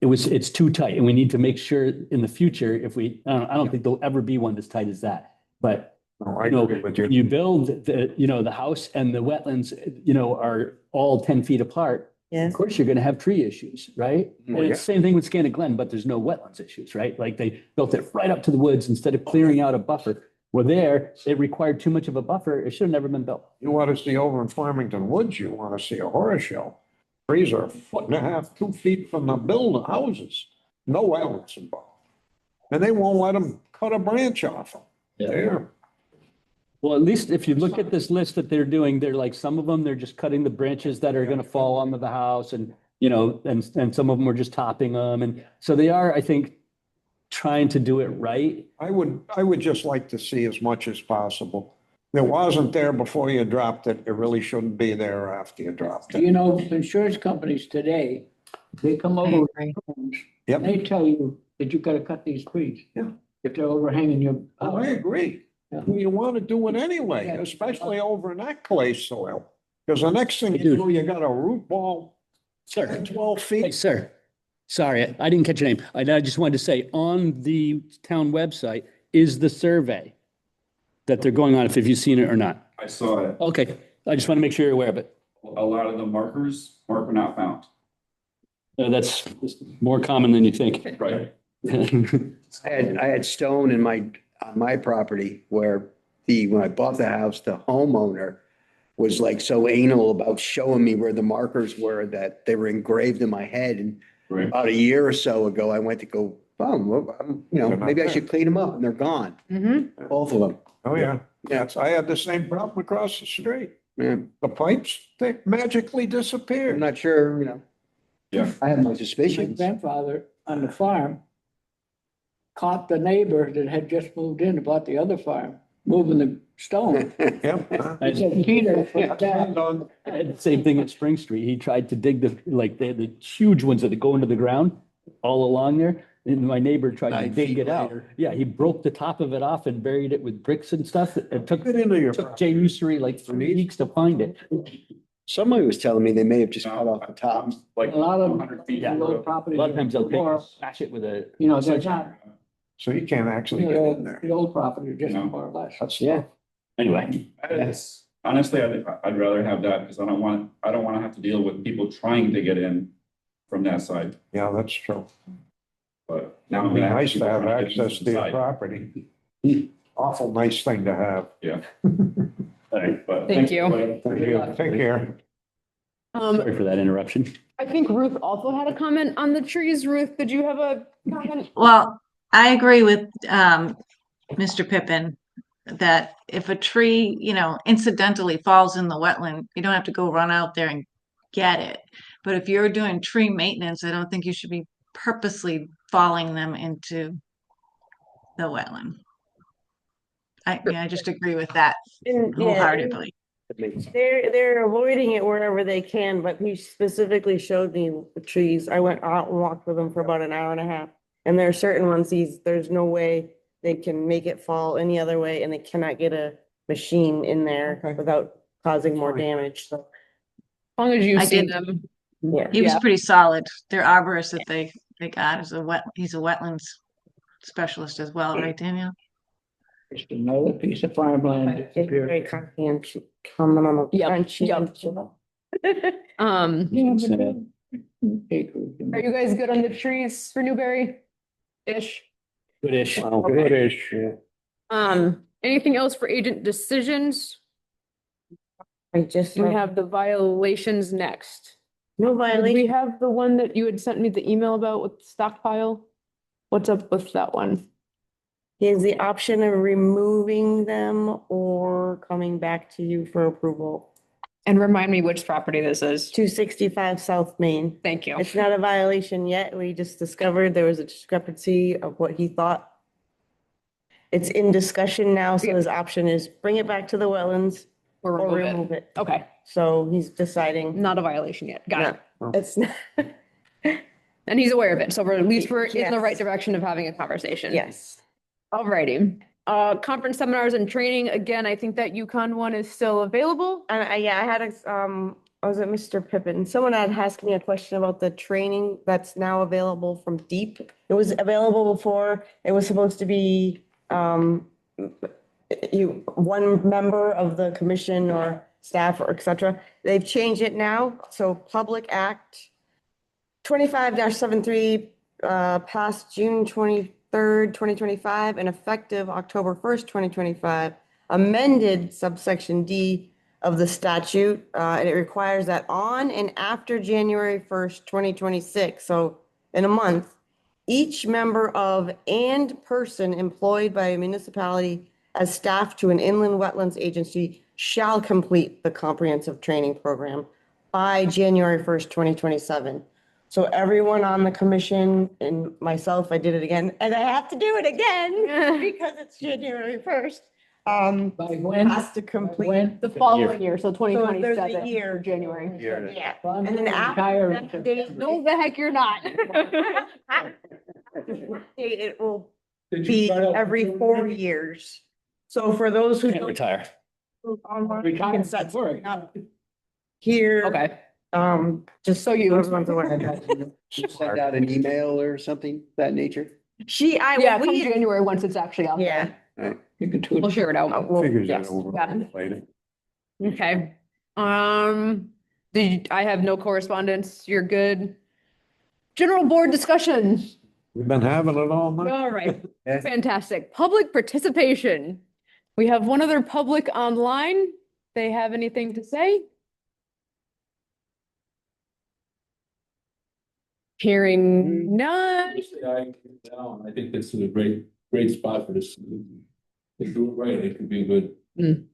Speaker 9: it's too tight, and we need to make sure in the future, I don't think there'll ever be one as tight as that. But,
Speaker 2: No, I agree with you.
Speaker 9: you build the house and the wetlands, are all 10 feet apart.
Speaker 11: yes.
Speaker 9: Of course, you're gonna have tree issues, right? And
Speaker 2: yeah.
Speaker 9: it's the same thing with Scannick Glen, but there's no wetlands issues, right? Like, they built it right up to the woods instead of clearing out a buffer. Well, there, it required too much of a buffer. It should have never been built.
Speaker 2: You want to see over in Farmington Woods, you want to see a horror show. Trees are 1.5 feet, 2 feet from the building houses, no wetlands involved. And they won't let them cut a branch off them. There.
Speaker 9: Well, at least if you look at this list that they're doing, they're like, some of them, they're just cutting the branches that are gonna fall onto the house and, and some of them are just topping them. And so they are, I think, trying to do it right.
Speaker 2: I would just like to see as much as possible. It wasn't there before you dropped it. It really shouldn't be there after you dropped it.
Speaker 7: Insurance companies today, they come over with homes,
Speaker 2: Yep.
Speaker 7: and they tell you that you gotta cut these trees.
Speaker 2: Yeah.
Speaker 7: If they're overhanging your
Speaker 2: Oh, I
Speaker 7: house.
Speaker 2: agree.
Speaker 7: Yeah.
Speaker 2: You want to do it anyway,
Speaker 7: Yeah.
Speaker 2: especially over in that clay soil. Because the next thing you
Speaker 9: Dude.
Speaker 2: know, you got a root ball
Speaker 9: Sir,
Speaker 2: 12
Speaker 9: hey,
Speaker 2: feet.
Speaker 9: sir, sorry, I didn't catch your name. I just wanted to say, on the town website is the survey that they're going on, if you've seen it or not.
Speaker 10: I saw it.
Speaker 9: Okay, I just want to make sure you're aware of it.
Speaker 10: A lot of the markers were not found.
Speaker 9: That's more common than you think.
Speaker 10: Right.
Speaker 4: I had stone on my property where when I bought the house, the homeowner was like so anal about showing me where the markers were that they were engraved in my head. And
Speaker 10: Right.
Speaker 4: about a year or so ago, I went to go, maybe I should clean them up, and they're gone,
Speaker 1: Mm-hmm.
Speaker 4: both of them.
Speaker 2: Oh, yeah.
Speaker 4: Yeah.
Speaker 2: I had the same problem across the street.
Speaker 4: Yeah,
Speaker 2: The pipes, they magically
Speaker 4: I'm
Speaker 2: disappeared.
Speaker 4: not sure,
Speaker 10: Yeah.
Speaker 4: I have my
Speaker 7: My
Speaker 4: suspicions.
Speaker 7: grandfather on the farm caught the neighbor that had just moved in, bought the other farm, moving the stone.
Speaker 2: Yep.
Speaker 7: I said, Peter, put that
Speaker 9: I had the same thing at Spring Street. He tried to dig the huge ones that go into the ground all along there. And my neighbor tried to
Speaker 4: 9
Speaker 9: dig
Speaker 4: feet
Speaker 9: it out.
Speaker 4: later.
Speaker 9: Yeah, he broke the top of it off and buried it with bricks and stuff. It took
Speaker 2: Get into your.
Speaker 9: Jay Usery like 3 weeks to find it.
Speaker 4: Somebody was telling me they may have just cut off the top.
Speaker 10: Like
Speaker 7: a lot of
Speaker 10: 100 feet.
Speaker 9: Yeah.
Speaker 10: from the
Speaker 7: old
Speaker 10: road.
Speaker 9: A
Speaker 7: property.
Speaker 9: lot of times they'll
Speaker 7: Or,
Speaker 9: smash it with a.
Speaker 7: they're not,
Speaker 2: So you can't actually get in there.
Speaker 7: the old property, just
Speaker 10: No.
Speaker 7: more or less.
Speaker 2: That's
Speaker 9: Yeah. Anyway,
Speaker 10: Honestly, I'd rather have that because I don't want to have to deal with people trying to get in from that side.
Speaker 2: Yeah, that's true.
Speaker 10: But now
Speaker 2: It'd
Speaker 10: I'm
Speaker 2: be
Speaker 10: gonna have
Speaker 2: nice to
Speaker 10: people
Speaker 2: have
Speaker 10: trying to get
Speaker 2: access to your
Speaker 10: inside.
Speaker 2: property. Awful nice thing to have.
Speaker 10: Yeah. All right, but
Speaker 1: Thank you.
Speaker 2: Thank you. Take care.
Speaker 9: sorry for that interruption.
Speaker 1: I think Ruth also had a comment on the trees. Ruth, did you have a comment?
Speaker 3: Well, I agree with Mr. Pippin that if a tree, incidentally falls in the wetland, you don't have to go run out there and get it. But if you're doing tree maintenance, I don't think you should be purposely falling them into the wetland. I just agree with that
Speaker 14: And
Speaker 3: wholeheartedly.
Speaker 14: they're avoiding it wherever they can, but he specifically showed me the trees. I went out and walked with him for about an hour and a half. And there are certain ones, there's no way they can make it fall any other way, and they cannot get a machine in there without causing more damage, so.
Speaker 1: As long as you've
Speaker 3: I
Speaker 1: seen
Speaker 3: did.
Speaker 1: them.
Speaker 14: Yeah.
Speaker 3: He was
Speaker 1: Yeah.
Speaker 3: pretty solid. Their arborist that they got is he's a wetlands specialist as well, right, Danielle?
Speaker 7: Just another piece of farmland
Speaker 14: It's
Speaker 7: disappeared.
Speaker 14: very comprehensive, coming on a
Speaker 1: Yep,
Speaker 14: conscientious.
Speaker 1: Are you guys good on the trees for Newberry? Ish.
Speaker 9: Good-ish.
Speaker 2: Well, good-ish, yeah.
Speaker 1: Anything else for agent decisions?
Speaker 14: I just,
Speaker 1: We have the violations next.
Speaker 14: no
Speaker 1: Did we
Speaker 14: violation.
Speaker 1: have the one that you had sent me the email about with stockpile? What's up with that one?
Speaker 14: He has the option of removing them or coming back to you for approval.
Speaker 1: And remind me which property this is.
Speaker 14: 265 South Main.
Speaker 1: Thank you.
Speaker 14: It's not a violation yet. We just discovered there was a discrepancy of what he thought. It's in discussion now, so his option is bring it back to the wetlands
Speaker 1: Or
Speaker 14: or
Speaker 1: remove
Speaker 14: remove
Speaker 1: it.
Speaker 14: it.
Speaker 1: Okay,
Speaker 14: So he's deciding.
Speaker 1: not a violation yet. Got
Speaker 14: No,
Speaker 1: it.
Speaker 14: it's not.
Speaker 1: And he's aware of it, so we're at least we're in the right
Speaker 14: Yes.
Speaker 1: direction of having a conversation.
Speaker 14: Yes.
Speaker 1: Alrighty. Conference seminars and training, again, I think that UConn one is still available.
Speaker 14: And I had was it Mr. Pippin? Someone had asked me a question about the training that's now available from Deep. It was available before. It was supposed to be, one member of the commission or staff or et cetera. They've changed it now. So Public Act 25-73, passed June 23rd, 2025, and effective October 1st, 2025, amended subsection D of the statute, and it requires that on and after January 1st, 2026, so in a month, each member of and person employed by a municipality as staff to an inland wetlands agency shall complete the comprehensive training program by January 1st, 2027. So everyone on the commission and myself, I did it again, and I have to do it again because it's January 1st.
Speaker 7: By when?
Speaker 14: Has to complete.
Speaker 7: When?
Speaker 1: The following year, so
Speaker 14: So there's a
Speaker 1: 2027.
Speaker 14: year.
Speaker 1: January.
Speaker 14: Yeah.
Speaker 7: I'm
Speaker 14: And then
Speaker 7: gonna
Speaker 14: after
Speaker 7: retire
Speaker 14: that
Speaker 7: in
Speaker 14: date,
Speaker 1: No, the heck you're not.
Speaker 14: it will be every 4 years. So for those who
Speaker 9: Can't
Speaker 14: don't.
Speaker 9: retire.
Speaker 14: Online, you
Speaker 7: Retire
Speaker 14: can set
Speaker 7: from work.
Speaker 14: something up here.
Speaker 1: Okay,
Speaker 14: Just so you, everyone's aware.
Speaker 4: Send out an email or something of that nature?
Speaker 1: yeah, come January, once it's actually out
Speaker 14: Yeah.
Speaker 1: there.
Speaker 7: You can tweet.
Speaker 1: We'll share it out.
Speaker 2: Figures it
Speaker 14: yes.
Speaker 2: over
Speaker 1: Yeah.
Speaker 2: later.
Speaker 1: Okay. I have no correspondence. You're good. General board discussion.
Speaker 2: We've been having it all night.
Speaker 1: All right.
Speaker 4: Yeah.
Speaker 1: Fantastic. Public participation. We have one other public online. They have anything to say? Hearing none.
Speaker 15: I think this is a great spot for this. They do it right, it could be good.
Speaker 1: Mm.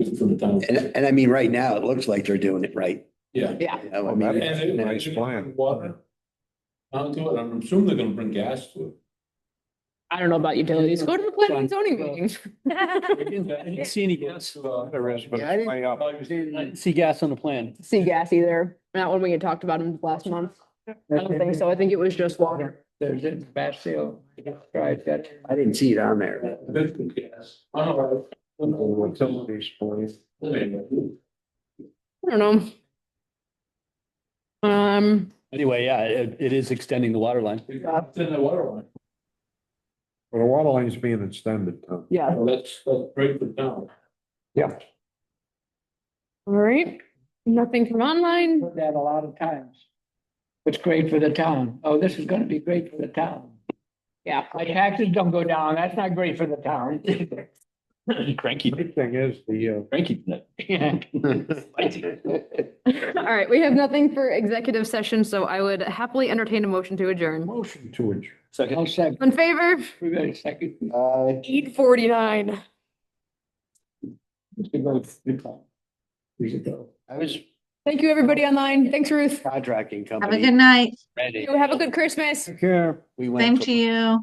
Speaker 15: Good for the town.
Speaker 4: And I mean, right now, it looks like they're doing it right.
Speaker 15: Yeah.
Speaker 1: Yeah.
Speaker 4: You know, I
Speaker 2: Well,
Speaker 4: mean,
Speaker 2: that
Speaker 4: it's-
Speaker 2: is a nice plan.
Speaker 15: Water. Onto it, I'm assuming they're gonna bring gas to
Speaker 1: I don't know about utilities. Go to the planning and zoning meetings.
Speaker 9: I didn't see any gas.
Speaker 15: it.
Speaker 2: There is, but
Speaker 4: Yeah, I
Speaker 2: it's
Speaker 4: didn't-
Speaker 2: way up.
Speaker 9: I didn't see gas on the plan.
Speaker 1: See gas either. Not when we had talked about them last month. I don't think so. I think it was just water.
Speaker 7: There's in Bastille. Right, that.
Speaker 4: I didn't see it on there.
Speaker 15: Good for gas. Oh,
Speaker 2: Utilities, please.
Speaker 1: I don't know.
Speaker 9: Anyway, yeah, it is extending the water line.
Speaker 15: It's in the water line.
Speaker 2: Well, the water line's being extended, Tom.
Speaker 1: Yeah.
Speaker 15: Well, that's great for the town.
Speaker 2: Yeah.
Speaker 1: All right. Nothing from online.
Speaker 7: Heard that a lot of times. It's great for the town. Oh, this is gonna be great for the town.
Speaker 1: Yeah.
Speaker 7: My taxes don't go down. That's not great for the town.
Speaker 9: Cranky,
Speaker 2: Big thing is
Speaker 9: cranky.
Speaker 7: Yeah.
Speaker 1: All right. We have nothing for executive session, so I would happily entertain a motion to adjourn.
Speaker 2: motion to adjourn.
Speaker 9: Second.
Speaker 7: I'll second.
Speaker 1: In favor?
Speaker 7: We got a second.
Speaker 1: 8:49.
Speaker 7: We should go. We should go.
Speaker 4: I was
Speaker 1: Thank you, everybody online. Thanks, Ruth.
Speaker 4: Contracting
Speaker 3: Have
Speaker 4: company.
Speaker 3: a good night.
Speaker 4: Ready.
Speaker 1: Have a good Christmas.
Speaker 2: Take care.
Speaker 4: We went
Speaker 3: Same
Speaker 4: to
Speaker 3: to you.